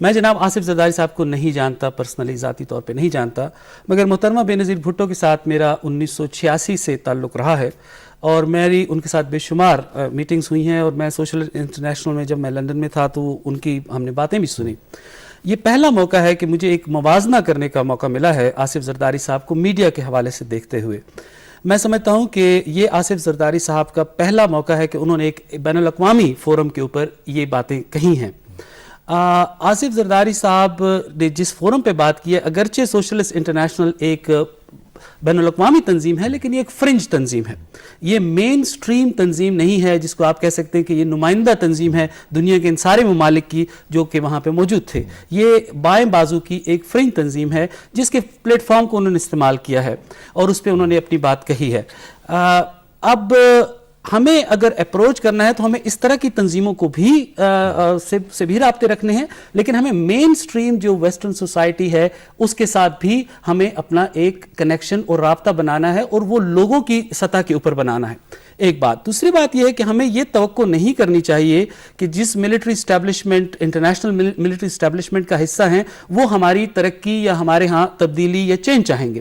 میں جناب آصف زرداری صاحب کو نہیں جانتا، پرسنلی ذاتی طور پہ نہیں جانتا، مگر محترمہ بینظیر بھٹو کے ساتھ میرا 1986 سے تعلق رہا ہے اور میری ان کے ساتھ بے شمار میٹنگز ہوئی ہیں، اور میں سوشل انٹرنیشنل میں جب میں لندن میں تھا تو ان کی ہم نے باتیں بھی سنی۔ یہ پہلا موقع ہے کہ مجھے ایک موازنہ کرنے کا موقع ملا ہے آصف زرداری صاحب کو میڈیا کے حوالے سے دیکھتے ہوئے۔ میں سمجھتا ہوں کہ یہ آصف زرداری صاحب کا پہلا موقع ہے کہ انہوں نے ایک بین الاقوامی فورم کے اوپر یہ باتیں کہی ہیں۔ آصف زرداری صاحب نے جس فورم پہ بات کی ہے، اگرچہ سوشلسٹ انٹرنیشنل ایک بین الاقوامی تنظیم ہے لیکن یہ ایک فرنج تنظیم ہے، یہ مین سٹریم تنظیم نہیں ہے جس کو آپ کہہ سکتے ہیں کہ یہ نمائندہ تنظیم ہے دنیا کے ان سارے ممالک کی جو کہ وہاں پہ موجود تھے۔ یہ بائیں بازو کی ایک فرنج تنظیم ہے جس کے پلیٹ فارم کو انہوں نے استعمال کیا ہے اور اس پہ انہوں نے اپنی بات کہی ہے۔ اب ہمیں اگر اپروچ کرنا ہے تو ہمیں اس طرح کی تنظیموں کو بھی سے بھی رابطے رکھنے ہیں، لیکن ہمیں مین سٹریم جو ویسٹرن سوسائٹی ہے اس کے ساتھ بھی ہمیں اپنا ایک کنیکشن اور رابطہ بنانا ہے اور وہ لوگوں کی سطح کے اوپر بنانا ہے۔ ایک بات، دوسری بات یہ ہے کہ ہمیں یہ توقع نہیں کرنی چاہیے کہ جس military establishment, international military establishment کا حصہ ہیں، وہ ہماری ترقی یا ہمارے ہاں تبدیلی یا چینج چاہیں گے۔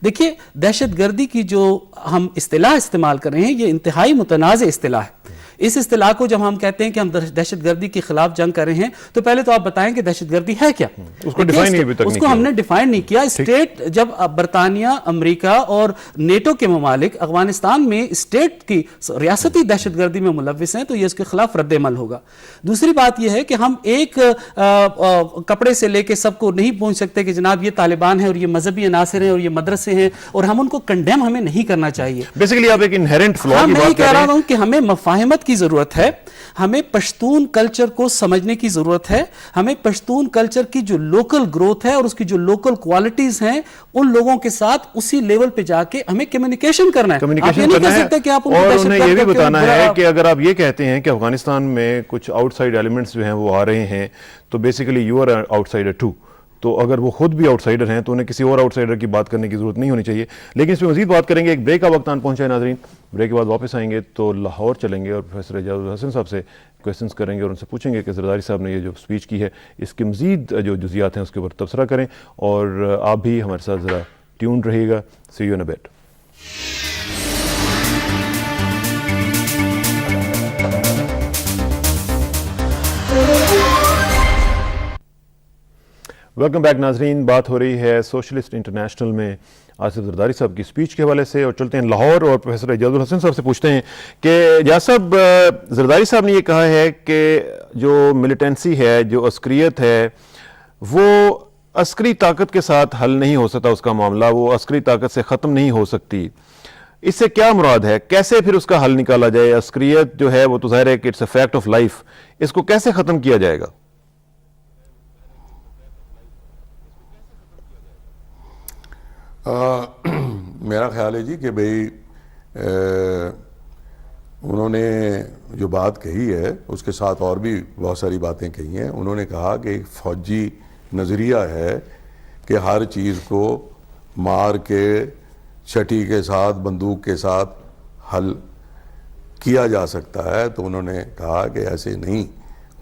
دیکھیے، دہشت گردی کی جو ہم اصطلاح استعمال کر رہے ہیں یہ انتہائی متنازع اصطلاح ہے۔ اس اصطلاح کو جب ہم کہتے ہیں کہ ہم دہشت گردی کے خلاف جنگ کر رہے ہیں تو پہلے تو آپ بتائیں کہ دہشت گردی ہے کیا؟ اس کو ڈیفائن ابھی تک نہیں اس کو ہم نے ڈیفائن نہیں کیا۔ اسٹیٹ جب برطانیہ، امریکہ اور نیٹو کے ممالک افغانستان میں اسٹیٹ کی ریاستی دہشت گردی میں ملوث ہیں تو یہ اس کے خلاف رد عمل ہوگا۔ دوسری بات یہ ہے کہ ہم ایک کپڑے سے لے کے سب کو نہیں پہنچ سکتے کہ جناب یہ طالبان ہیں اور یہ مذہبی عناصر ہیں اور یہ مدرسے ہیں اور ہم ان کو کنڈیم ہمیں نہیں کرنا چاہیے۔ بیسیکلی آپ ایک انہیرنٹ فلا کی میں بات یہ کر کہہ رہے رہا ہوں کہ ہمیں مفاہمت کی کی ضرورت ہے, ہمیں پشتون کلچر کو سمجھنے کی ضرورت ہے, ہمیں پشتون کلچر کی جو لوکل گروتھ ہے اور اس کی جو لوکل کوالٹیز ہیں ان لوگوں کے ساتھ اسی لیول پہ جا کے ہمیں کمیونیکیشن کرنا ہے. آپ یہ نہیں کہہ سکتے کہ آپ ان کو اور دہشت انہیں گرد یہ بھی کر کے بتانا ہے برا- کہ اگر آپ یہ کہتے ہیں کہ افغانستان میں کچھ آؤٹ سائڈ ایلیمنٹس جو ہیں وہ آ رہے ہیں تو basically you are outsider too, تو اگر وہ خود بھی آؤٹ سائڈر ہیں تو انہیں کسی اور آؤٹ سائڈر کی بات کرنے کی ضرورت نہیں ہونی چاہیے. لیکن اس پہ مزید بات کریں گے, ایک بریک کا وقت آن پہنچا ہے ناظرین. بریک کے بعد واپس آئیں گے تو لاہور چلیں گے اور پروفیسر اعجاز الحسن صاحب سے کویسچنس کریں گے اور ان سے پوچھیں گے کہ زرداری صاحب نے یہ جو اسپیچ کی ہے اس کی مزید جو جزیات ہیں اس کے اوپر تبصرہ کریں, اور آپ بھی ہمارے ساتھ ذرا ٹیونڈ رہیے گا. See you in a bit. Welcome back ناظرین. بات ہو رہی ہے سوشلسٹ انٹرنیشنل میں آصف زرداری صاحب کی اسپیچ کے حوالے سے, اور چلتے ہیں لاہور اور پروفیسر اعجاز الحسن صاحب سے پوچھتے ہیں کہ اعجاز صاحب, زرداری صاحب نے یہ کہا ہے کہ جو ملیٹنسی ہے, جو عسکریت ہے, وہ عسکری طاقت کے ساتھ حل نہیں ہو سکتا, اس کا معاملہ وہ عسکری طاقت سے ختم نہیں ہو سکتی. اس سے کیا مراد ہے, کیسے پھر اس کا حل نکالا جائے؟ عسکریت جو ہے وہ تو ظاہر ہے کہ it's a fact of life, اس کو کیسے ختم کیا جائے گا؟ میرا خیال ہے جی کہ بھئی انہوں نے جو بات کہی ہے اس کے ساتھ اور بھی بہت ساری باتیں کہی ہیں. انہوں نے کہا کہ ایک فوجی نظریہ ہے کہ ہر چیز کو مار کے, چھٹی کے ساتھ, بندوق کے ساتھ حل کیا جا سکتا ہے. تو انہوں نے کہا کہ ایسے نہیں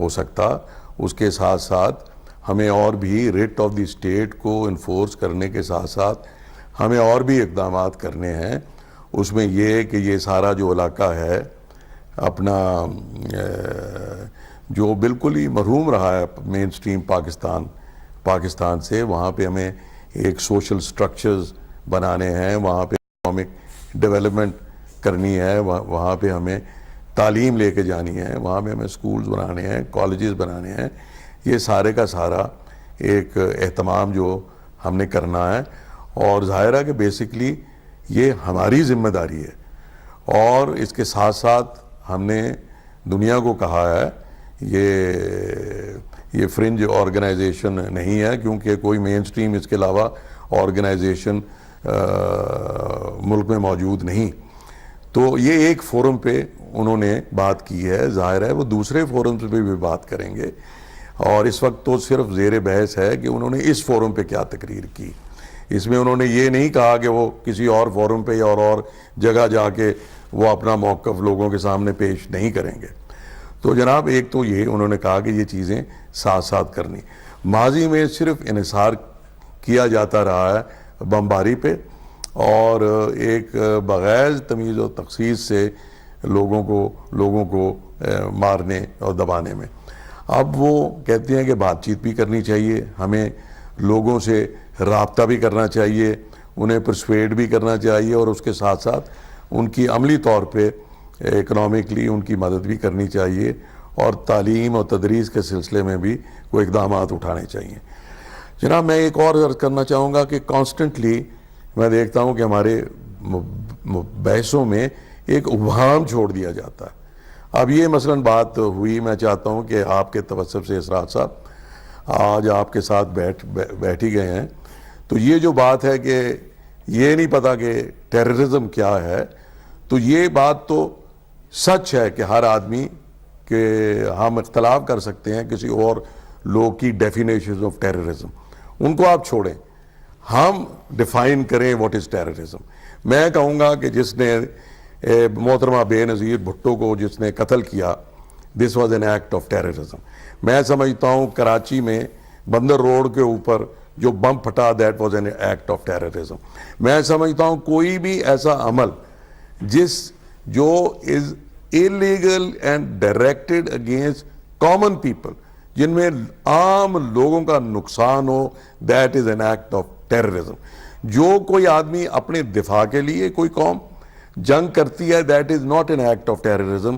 ہو سکتا, اس کے ساتھ ساتھ ہمیں اور بھی ریٹ آف دی اسٹیٹ کو انفورس کرنے کے ساتھ ساتھ ہمیں اور بھی اقدامات کرنے ہیں. اس میں یہ کہ یہ سارا جو علاقہ ہے اپنا جو بالکل ہی محروم رہا ہے مین سٹریم پاکستان سے, وہاں پہ ہمیں ایک سوشل سٹرکچرز بنانے ہیں, وہاں پہ اکنامک ڈیولپمنٹ کرنی ہے, وہاں پہ ہمیں تعلیم لے کے جانی ہے, وہاں پہ ہمیں سکولز بنانے ہیں, کالجز بنانے ہیں. یہ سارے کا سارا ایک اہتمام جو ہم نے کرنا ہے, اور ظاہر ہے کہ بیسکلی یہ ہماری ذمہ داری ہے. اور اس کے ساتھ ساتھ ہم نے دنیا کو کہا ہے یہ فرنج آرگنائزیشن نہیں ہے, کیونکہ کوئی مین سٹریم اس کے علاوہ آرگنائزیشن ملک میں موجود نہیں. تو یہ ایک فورم پہ انہوں نے بات کی ہے, ظاہر ہے وہ دوسرے فورمز پہ بھی بات کریں گے. اور اس وقت تو صرف زیر بحث ہے کہ انہوں نے اس فورم پہ کیا تقریر کی. اس میں انہوں نے یہ نہیں کہا کہ وہ کسی اور فورم پہ یا اور جگہ جا کے وہ اپنا موقف لوگوں کے سامنے پیش نہیں کریں گے. تو جناب ایک تو یہ انہوں نے کہا کہ یہ چیزیں ساتھ ساتھ کرنی. ماضی میں صرف انحصار کیا جاتا رہا ہے بمباری پہ, اور ایک بغیر تمیز و تخصیص سے لوگوں کو مارنے اور دبانے میں. اب وہ کہتے ہیں کہ بات چیت بھی کرنی چاہیے, ہمیں لوگوں سے رابطہ بھی کرنا چاہیے, انہیں پرسویڈ بھی کرنا چاہیے, اور اس کے ساتھ ساتھ ان کی عملی طور پہ اکنامکلی ان کی مدد بھی کرنی چاہیے, اور تعلیم اور تدریس کے سلسلے میں بھی کوئی اقدامات اٹھانے چاہیے. جناب میں ایک اور عرض کرنا چاہوں گا کہ کانسٹنٹلی میں دیکھتا ہوں کہ ہمارے بحثوں میں ایک ابہام چھوڑ دیا جاتا ہے. اب یہ مثلاً بات ہوئی, میں چاہتا ہوں کہ آپ کے توسط سے اسرار صاحب آج آپ کے ساتھ بیٹھ ہی گئے ہیں, تو یہ جو بات ہے کہ یہ نہیں پتا کہ ٹیررزم کیا ہے, تو یہ بات تو سچ ہے کہ ہر آدمی کہ ہم اختلاف کر سکتے ہیں کسی اور لوگ کی ڈیفینیشن آف ٹیررزم, ان کو آپ چھوڑیں, ہم ڈیفائن کریں واٹ از ٹیررزم. میں کہوں گا کہ جس نے محترمہ بے نظیر بھٹو کو جس نے قتل کیا, this was an act of terrorism. میں سمجھتا ہوں کراچی میں بندر روڈ کے اوپر جو بم پھٹا, that was an act of terrorism. میں سمجھتا ہوں کوئی بھی ایسا عمل جو از illegal and directed against common people, جن میں عام لوگوں کا نقصان ہو, that is an act of terrorism. جو کوئی آدمی اپنے دفاع کے لیے کوئی قوم جنگ کرتی ہے, that is not an act of terrorism.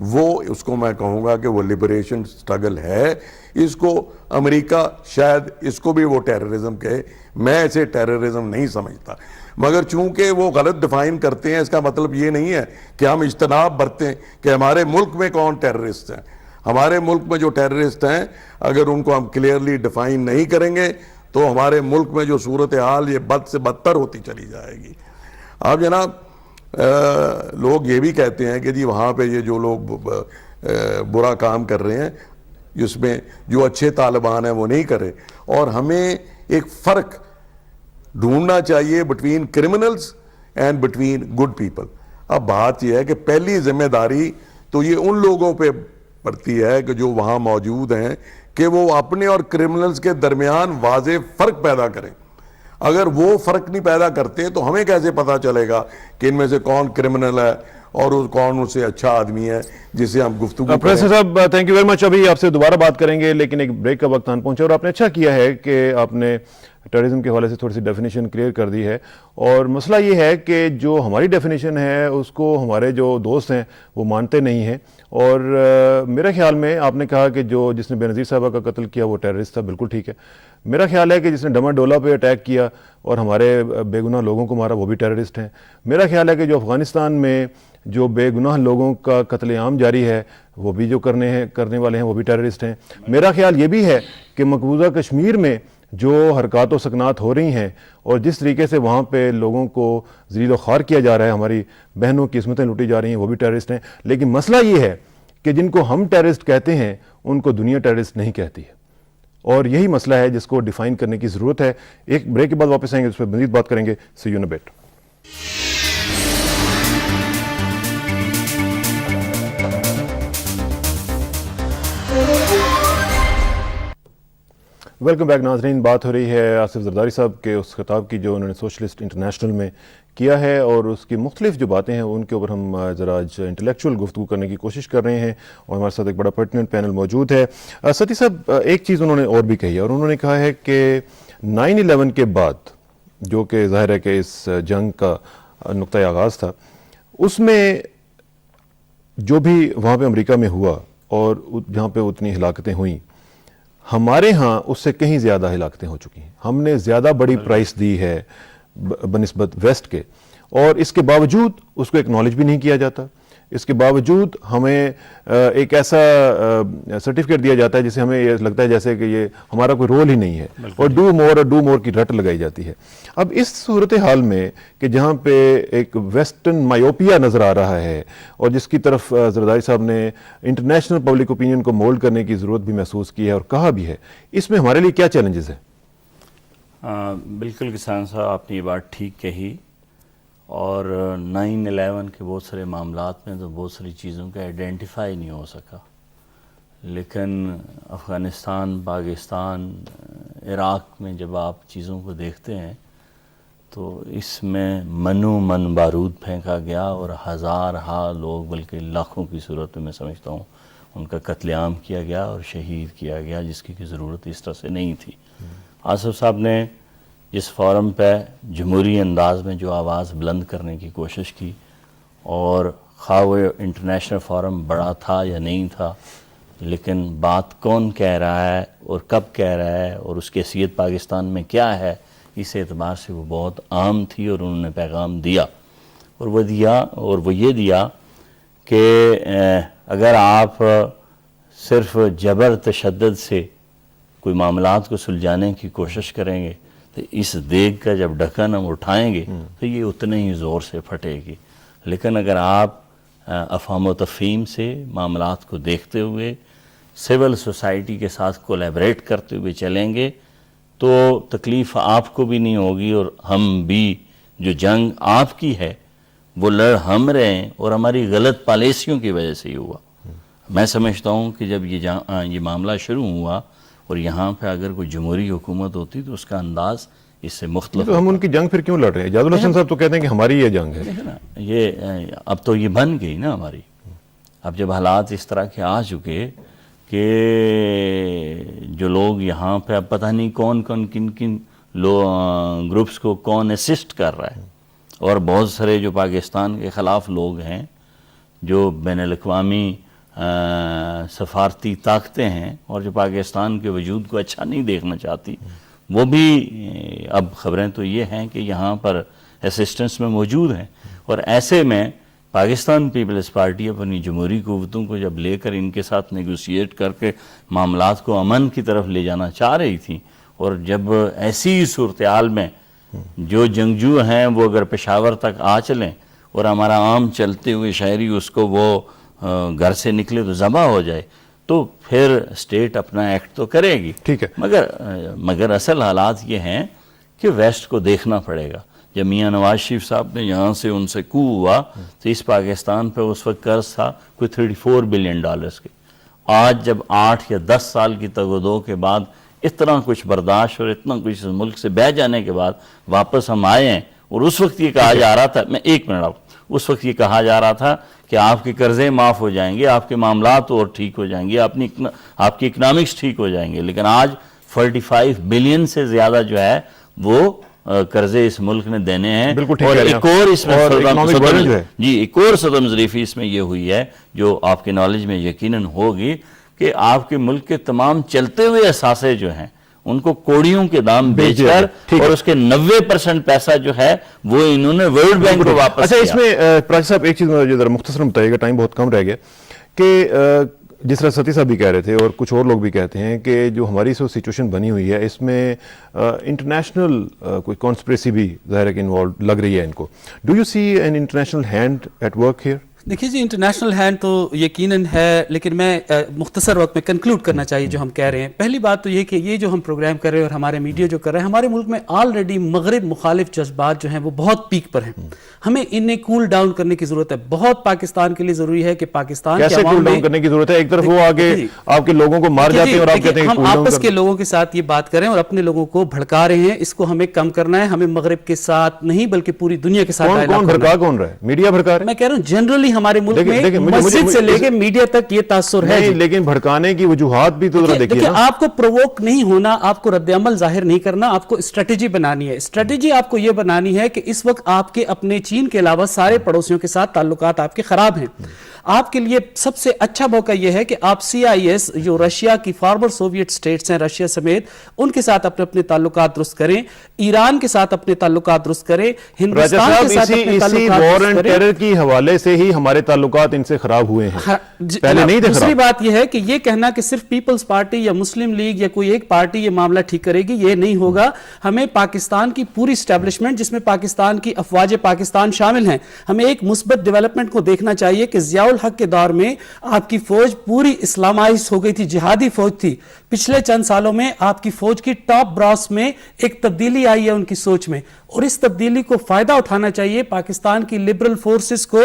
وہ اس کو میں کہوں گا کہ وہ لبریشن سٹرگل ہے. اس کو امریکہ شاید اس کو بھی وہ ٹیررزم کہے, میں اسے ٹیررزم نہیں سمجھتا. مگر چونکہ وہ غلط ڈیفائن کرتے ہیں، اس کا مطلب یہ نہیں ہے کہ ہم اجتناب برتیں کہ ہمارے ملک میں کون ٹیررسٹ ہیں. ہمارے ملک میں جو ٹیررسٹ ہیں اگر ان کو ہم کلیئرلی ڈیفائن نہیں کریں گے تو ہمارے ملک میں جو صورتحال یہ بد سے بدتر ہوتی چلی جائے گی. اب جناب لوگ یہ بھی کہتے ہیں کہ جی وہاں پہ یہ جو لوگ برا کام کر رہے ہیں جس میں جو اچھے طالبان ہیں وہ نہیں کرے، اور ہمیں ایک فرق ڈھونڈنا چاہیے between criminals and between good people. اب بات یہ ہے کہ پہلی ذمہ داری تو یہ ان لوگوں پہ پڑتی ہے کہ جو وہاں موجود ہیں کہ وہ اپنے اور کرمنلز کے درمیان واضح فرق پیدا کریں. اگر وہ فرق نہیں پیدا کرتے تو ہمیں کیسے پتا چلے گا کہ ان میں سے کون کرمنل ہے اور کون ان سے اچھا آدمی ہے جسے ہم گفتگو کریں. پروفیسر صاحب تھینک یو ویری مچ. ابھی آپ سے دوبارہ بات کریں گے لیکن ایک بریک کا وقت آن پہنچا، اور آپ نے اچھا کیا ہے کہ آپ نے ٹیررزم کے حوالے سے تھوڑی سی ڈیفینیشن کلیئر کر دی ہے. اور مسئلہ یہ ہے کہ جو ہماری ڈیفینیشن ہے اس کو ہمارے جو دوست ہیں وہ مانتے نہیں ہیں. اور میرا خیال میں آپ نے کہا کہ جس نے بے نظیر صاحبہ کا قتل کیا وہ ٹیررسٹ تھا، بالکل ٹھیک ہے. میرا خیال ہے کہ جس نے ڈمر ڈولا پہ اٹیک کیا اور ہمارے بے گناہ لوگوں کو مارا وہ بھی ٹیررسٹ ہیں. میرا خیال ہے کہ جو افغانستان میں جو بے گناہ لوگوں کا قتل عام جاری ہے وہ بھی جو کرنے والے ہیں وہ بھی ٹیررسٹ ہیں. میرا خیال یہ بھی ہے کہ مقبوضہ کشمیر میں جو حرکات و سکنات ہو رہی ہیں اور جس طریقے سے وہاں پہ لوگوں کو ذلیل و خوار کیا جا رہا ہے، ہماری بہنوں کی عصمتیں لوٹی جا رہی ہیں، وہ بھی ٹیررسٹ ہیں. لیکن مسئلہ یہ ہے کہ جن کو ہم ٹیررسٹ کہتے ہیں ان کو دنیا ٹیررسٹ نہیں کہتی ہے، اور یہی مسئلہ ہے جس کو ڈیفائن کرنے کی ضرورت ہے. ایک بریک کے بعد واپس آئیں گے، اس پہ مزید بات کریں گے. See you in a bit. Welcome back ناظرین. بات ہو رہی ہے آصف زرداری صاحب کے اس خطاب کی جو انہوں نے سوشلسٹ انٹرنیشنل میں کیا ہے، اور اس کی مختلف جو باتیں ہیں ان کے اوپر ہم ذرا انٹلیکچوئل گفتگو کرنے کی کوشش کر رہے ہیں. اور ہمارے ساتھ ایک بڑا پرٹیننٹ پینل موجود ہے. ستی صاحب ایک چیز انہوں نے اور بھی کہی ہے، اور انہوں نے کہا ہے کہ 9/11 کے بعد جو کہ ظاہر ہے کہ اس جنگ کا نقطۂ آغاز تھا، اس میں جو بھی وہاں پہ امریکہ میں ہوا اور جہاں پہ اتنی ہلاکتیں ہوئیں، ہمارے ہاں اس سے کہیں زیادہ ہلاکتیں ہو چکی ہیں. ہم نے زیادہ بڑی پرائس دی ہے بنسبت ویسٹ کے، اور اس کے باوجود اس کو ایکنالج بھی نہیں کیا جاتا. اس کے باوجود ہمیں ایک ایسا سرٹیفکیٹ دیا جاتا ہے جسے ہمیں یہ لگتا ہے جیسے کہ یہ ہمارا کوئی رول ہی نہیں ہے، اور ڈو مور کی رٹ لگائی جاتی ہے. اب اس صورتحال میں کہ جہاں پہ ایک ویسٹرن مائیوپیا نظر آ رہا ہے اور جس کی طرف زرداری صاحب نے انٹرنیشنل پبلک اوپینین کو مولڈ کرنے کی ضرورت بھی محسوس کی ہے اور کہا بھی ہے، اس میں ہمارے لیے کیا چیلنجز ہیں؟ بالکل کسان صاحب آپ نے یہ بات ٹھیک کہی، اور 9/11 کے بہت سارے معاملات میں تو بہت ساری چیزوں کا آئیڈینٹیفائی نہیں ہو سکا، لیکن افغانستان، پاکستان، عراق میں جب آپ چیزوں کو دیکھتے ہیں تو اس میں من بارود پھینکا گیا اور ہزارہا لوگ بلکہ لاکھوں کی صورت میں سمجھتا ہوں ان کا قتل عام کیا گیا اور شہید کیا گیا، جس کی ضرورت اس طرح سے نہیں تھی. آصف صاحب نے جس فورم پہ جمہوری انداز میں جو آواز بلند کرنے کی کوشش کی، اور خواہ وہ انٹرنیشنل فورم بڑا تھا یا نہیں تھا، لیکن بات کون کہہ رہا ہے اور کب کہہ رہا ہے اور اس کی حیثیت پاکستان میں کیا ہے، اس اعتبار سے وہ بہت عام تھی، اور انہوں نے پیغام دیا. اور وہ یہ دیا کہ اگر آپ صرف جبر تشدد سے کوئی معاملات کو سلجھانے کی کوشش کریں گے تو اس دیگ کا جب ڈھکن ہم اٹھائیں گے تو یہ اتنے ہی زور سے پھٹے گی. لیکن اگر آپ افہام و تفہیم سے معاملات کو دیکھتے ہوئے سول سوسائٹی کے ساتھ کولیبریٹ کرتے ہوئے چلیں گے تو تکلیف آپ کو بھی نہیں ہوگی، اور ہم بھی جو جنگ آپ کی ہے وہ لڑ ہم رہے ہیں، اور ہماری غلط پالیسیوں کی وجہ سے یہ ہوا. میں سمجھتا ہوں کہ جب یہ معاملہ شروع ہوا اور یہاں پہ اگر کوئی جمہوری حکومت ہوتی تو اس کا انداز اس سے مختلف. تو ہم ان کی جنگ پھر کیوں لڑ رہے ہیں؟ جاد الحسن صاحب تو کہتے ہیں کہ ہماری یہ جنگ ہے. یہ اب تو یہ بن گئی نا ہماری. اب جب حالات اس طرح کے آ چکے کہ جو لوگ یہاں پہ اب پتہ نہیں کون کن گروپس کو کون اسسٹ کر رہا ہے، اور بہت سارے جو پاکستان کے خلاف لوگ ہیں جو بین الاقوامی سفارتی طاقتیں ہیں اور جو پاکستان کے وجود کو اچھا نہیں دیکھنا چاہتی، وہ بھی اب خبریں تو یہ ہیں کہ یہاں پر اسسٹنس میں موجود ہیں، اور ایسے میں پاکستان پیپلز پارٹی اپنی جمہوری قوتوں کو جب لے کر ان کے ساتھ نیگوشیٹ کر کے معاملات کو امن کی طرف لے جانا چاہ رہی تھی، اور جب ایسی صورتحال میں جو جنگجو ہیں وہ اگر پشاور تک آ چلیں اور ہمارا عام چلتے ہوئے شہری اس کو وہ گھر سے نکلے تو ذبح ہو جائے، تو پھر اسٹیٹ اپنا ایکٹ تو کرے گی. ٹھیک ہے. مگر اصل حالات یہ ہیں کہ ویسٹ کو دیکھنا پڑے گا. جب میاں نواز شریف صاحب نے یہاں سے ان سے کو ہوا تو اس پاکستان پہ اس وقت قرض تھا کوئی $34 بلین کے. آج جب 8 یا 10 سال کی تگ و دو کے بعد اتنا کچھ برداشت اور اتنا کچھ ملک سے بہ جانے کے بعد واپس ہم آئے ہیں، اور اس وقت یہ کہا جا رہا تھا، میں ایک منٹ اس وقت یہ کہا جا رہا تھا کہ آپ کے قرضے معاف ہو جائیں گے، آپ کے معاملات اور ٹھیک ہو جائیں گے، آپ کی اکنامکس ٹھیک ہو جائیں گے. لیکن آج 45 بلین سے زیادہ جو ہے وہ قرضے اس ملک نے دینے ہیں. اور ایک اور اس میں ایک اور صدم ظریفی اس میں یہ ہوئی ہے جو آپ کے نالج میں یقیناً ہوگی کہ آپ کے ملک کے تمام چلتے ہوئے اثاثے جو ہیں ان کو کوڑیوں کے دام بیچ کر اور اس کے 90% پیسہ جو ہے وہ انہوں نے ورلڈ بینک کو واپس. اچھا، اس میں پراچی صاحب ایک چیز مجھے ذرا مختصر بتائیے گا، ٹائم بہت کم رہ گیا، کہ جس طرح ستی صاحب بھی کہہ رہے تھے اور کچھ اور لوگ بھی کہتے ہیں کہ جو ہماری سچویشن بنی ہوئی ہے اس میں انٹرنیشنل کوئی کانسپریسی بھی ظاہر ہے کہ انوالو لگ رہی ہے ان کو. Do you see an international hand at work here? دیکھیے جی، انٹرنیشنل ہینڈ تو یقیناً ہے، لیکن میں مختصر وقت میں کنکلوڈ کرنا چاہیے جو ہم کہہ رہے ہیں. پہلی بات تو یہ کہ یہ جو ہم پروگرام کر رہے ہیں اور ہمارے میڈیا جو کر رہے ہیں، ہمارے ملک میں آلریڈی مغرب مخالف جذبات جو ہیں وہ بہت پیک پر ہیں. ہمیں انہیں کول ڈاؤن کرنے کی ضرورت ہے. بہت پاکستان کے لیے ضروری ہے کہ پاکستان کیسے کول ڈاؤن کرنے کی ضرورت ہے؟ ایک طرف وہ آگے آپ کے لوگوں کو مار جاتے ہیں اور آپ کہتے ہیں ہم آپس کے لوگوں کے ساتھ یہ بات کریں اور اپنے لوگوں کو بھڑکا رہے ہیں. اس کو ہمیں کم کرنا ہے. ہمیں مغرب کے ساتھ نہیں بلکہ پوری دنیا کے ساتھ کون بھڑکا کون رہا ہے؟ میڈیا بھڑکا رہا ہے. میں کہہ رہا ہوں جنرلی ہمارے ملک میں مسجد سے لے کے میڈیا تک یہ تاثر ہے. لیکن بھڑکانے کی وجوہات بھی تو ذرا دیکھیے. آپ کو پرووک نہیں ہونا، آپ کو رد عمل ظاہر نہیں کرنا، آپ کو اسٹریٹجی بنانی ہے. اسٹریٹجی آپ کو یہ بنانی ہے کہ اس وقت آپ کے اپنے چین کے علاوہ سارے پڑوسیوں کے ساتھ تعلقات آپ کے خراب ہیں. آپ کے لیے سب سے اچھا موقع یہ ہے کہ آپ CIS جو رشیا کی فارمر سوویٹ سٹیٹس ہیں، رشیا سمیت، ان کے ساتھ اپنے تعلقات درست کریں، ایران کے ساتھ اپنے تعلقات درست کریں، ہندوستان کے ساتھ اپنے تعلقات درست کریں. ٹیرر کی حوالے سے ہی ہمارے تعلقات ان سے خراب ہوئے ہیں، پہلے نہیں تھے. دوسری بات یہ ہے کہ یہ کہنا کہ صرف پیپلز پارٹی یا مسلم لیگ یا کوئی ایک پارٹی یہ معاملہ ٹھیک کرے گی، یہ نہیں ہوگا. ہمیں پاکستان کی پوری اسٹیبلشمنٹ جس میں پاکستان کی افواج پاکستان شامل ہیں، ہمیں ایک مثبت ڈیولپمنٹ کو دیکھنا چاہیے کہ ضیاء الحق کے دور میں آپ کی فوج پوری اسلامائز ہو گئی تھی، جہادی فوج تھی. پچھلے چند سالوں میں آپ کی فوج کی ٹاپ براس میں ایک تبدیلی آئی ہے ان کی سوچ میں، اور اس تبدیلی کو فائدہ اٹھانا چاہیے پاکستان کی لبرل فورسز کو،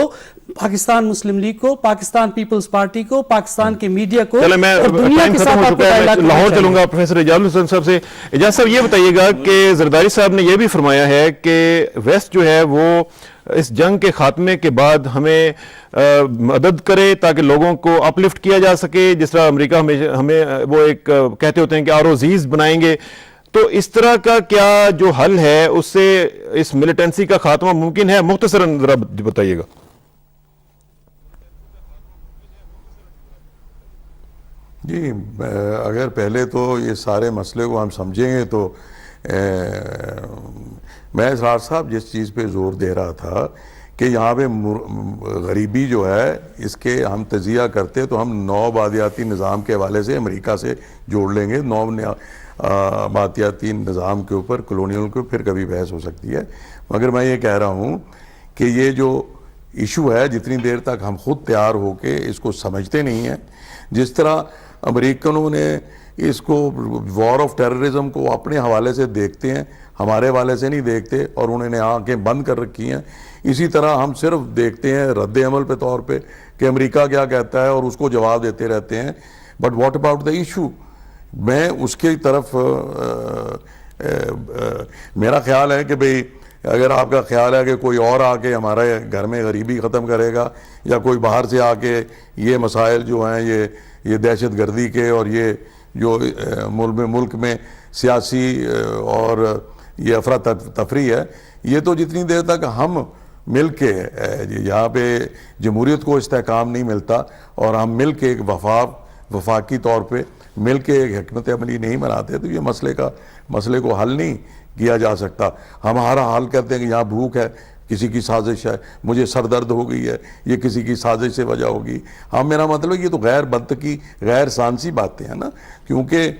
پاکستان مسلم لیگ کو، پاکستان پیپلز پارٹی کو، پاکستان کے میڈیا کو، اور دنیا کے ساتھ آپ کو لاہور چلوں گا. پروفیسر اعجاز الحسن صاحب سے. اعجاز صاحب یہ بتائیے گا کہ زرداری صاحب نے یہ بھی فرمایا ہے کہ ویسٹ جو ہے وہ اس جنگ کے خاتمے کے بعد ہمیں مدد کرے تاکہ لوگوں کو اپلفٹ کیا جا سکے، جس طرح امریکہ ہمیں وہ ایک کہتے ہوتے ہیں کہ ROZs بنائیں گے. تو اس طرح کا کیا جو حل ہے اس سے اس ملیٹنسی کا خاتمہ ممکن ہے؟ مختصراً ذرا بتائیے گا. جی، اگر پہلے تو یہ سارے مسئلے کو ہم سمجھیں گے تو میں اسرار صاحب جس چیز پہ زور دے رہا تھا کہ یہاں پہ غریبی جو ہے اس کے ہم تجزیہ کرتے تو ہم نو آبادیاتی نظام کے حوالے سے امریکہ سے جوڑ لیں گے. نو آبادیاتی نظام کے اوپر، کلونیل کے پھر کبھی بحث ہو سکتی ہے. مگر میں یہ کہہ رہا ہوں کہ یہ جو ایشو ہے جتنی دیر تک ہم خود تیار ہو کے اس کو سمجھتے نہیں ہیں، جس طرح امریکنوں نے اس کو وار آف ٹیررزم کو اپنے حوالے سے دیکھتے ہیں، ہمارے حوالے سے نہیں دیکھتے اور انہوں نے آنکھیں بند کر رکھی ہیں. اسی طرح ہم صرف دیکھتے ہیں رد عمل پہ طور پہ کہ امریکہ کیا کہتا ہے اور اس کو جواب دیتے رہتے ہیں. But what about the issue? میں اس کی طرف میرا خیال ہے کہ بھئی اگر آپ کا خیال ہے کہ کوئی اور آ کے ہمارے گھر میں غریبی ختم کرے گا، یا کوئی باہر سے آ کے یہ مسائل جو ہیں یہ دہشت گردی کے اور یہ جو ملک میں سیاسی اور یہ افراتفری ہے، یہ تو جتنی دیر تک ہم مل کے یہاں پہ جمہوریت کو استحکام نہیں ملتا اور ہم مل کے ایک وفاقی طور پہ مل کے ایک حکمت عملی نہیں بناتے تو یہ مسئلے کو حل نہیں کیا جا سکتا. ہم ہر حال کہتے ہیں کہ یہاں بھوک ہے, کسی کی سازش ہے, مجھے سر درد ہو گئی ہے, یہ کسی کی سازش سے وجہ ہوگی. ہاں میرا مطلب یہ تو غیر منطقی, غیر سائنسی باتیں ہیں نا, کیونکہ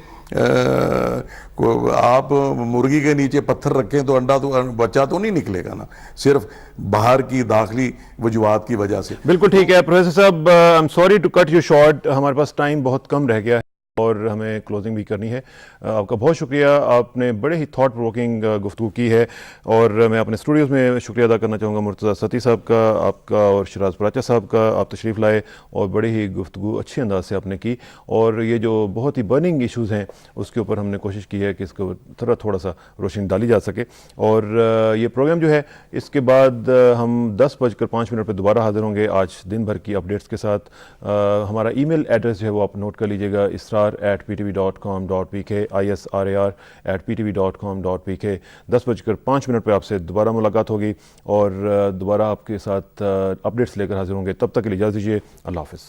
آپ مرغی کے نیچے پتھر رکھیں تو انڈا تو بچہ تو نہیں نکلے گا نا, صرف باہر کی داخلی وجوہات کی وجہ سے. بالکل ٹھیک ہے پروفیسر صاحب, I am sorry to cut you short, ہمارے پاس ٹائم بہت کم رہ گیا ہے اور ہمیں کلوزنگ بھی کرنی ہے. آپ کا بہت شکریہ, آپ نے بڑے ہی تھاٹ پروکنگ گفتگو کی ہے, اور میں اپنے اسٹوڈیوز میں شکریہ ادا کرنا چاہوں گا مرتضیٰ ستی صاحب کا, آپ کا, اور شراز پراچا صاحب کا. آپ تشریف لائے اور بڑے ہی گفتگو اچھے انداز سے آپ نے کی, اور یہ جو بہت ہی برننگ ایشوز ہیں اس کے اوپر ہم نے کوشش کی ہے کہ اس کو تھوڑا سا روشنی ڈالی جا سکے. اور یہ پروگرام جو ہے اس کے بعد ہم 10:05 پہ دوبارہ حاضر ہوں گے آج دن بھر کی اپڈیٹس کے ساتھ. ہمارا ای میل ایڈریس جو ہے وہ آپ نوٹ کر لیجیے گا, israr@ptv.com.pk, israr@ptv.com.pk. 10:05 پہ آپ سے دوبارہ ملاقات ہوگی اور دوبارہ آپ کے ساتھ اپڈیٹس لے کر حاضر ہوں گے. تب تک کے لیے اجازت دیجیے, اللہ حافظ.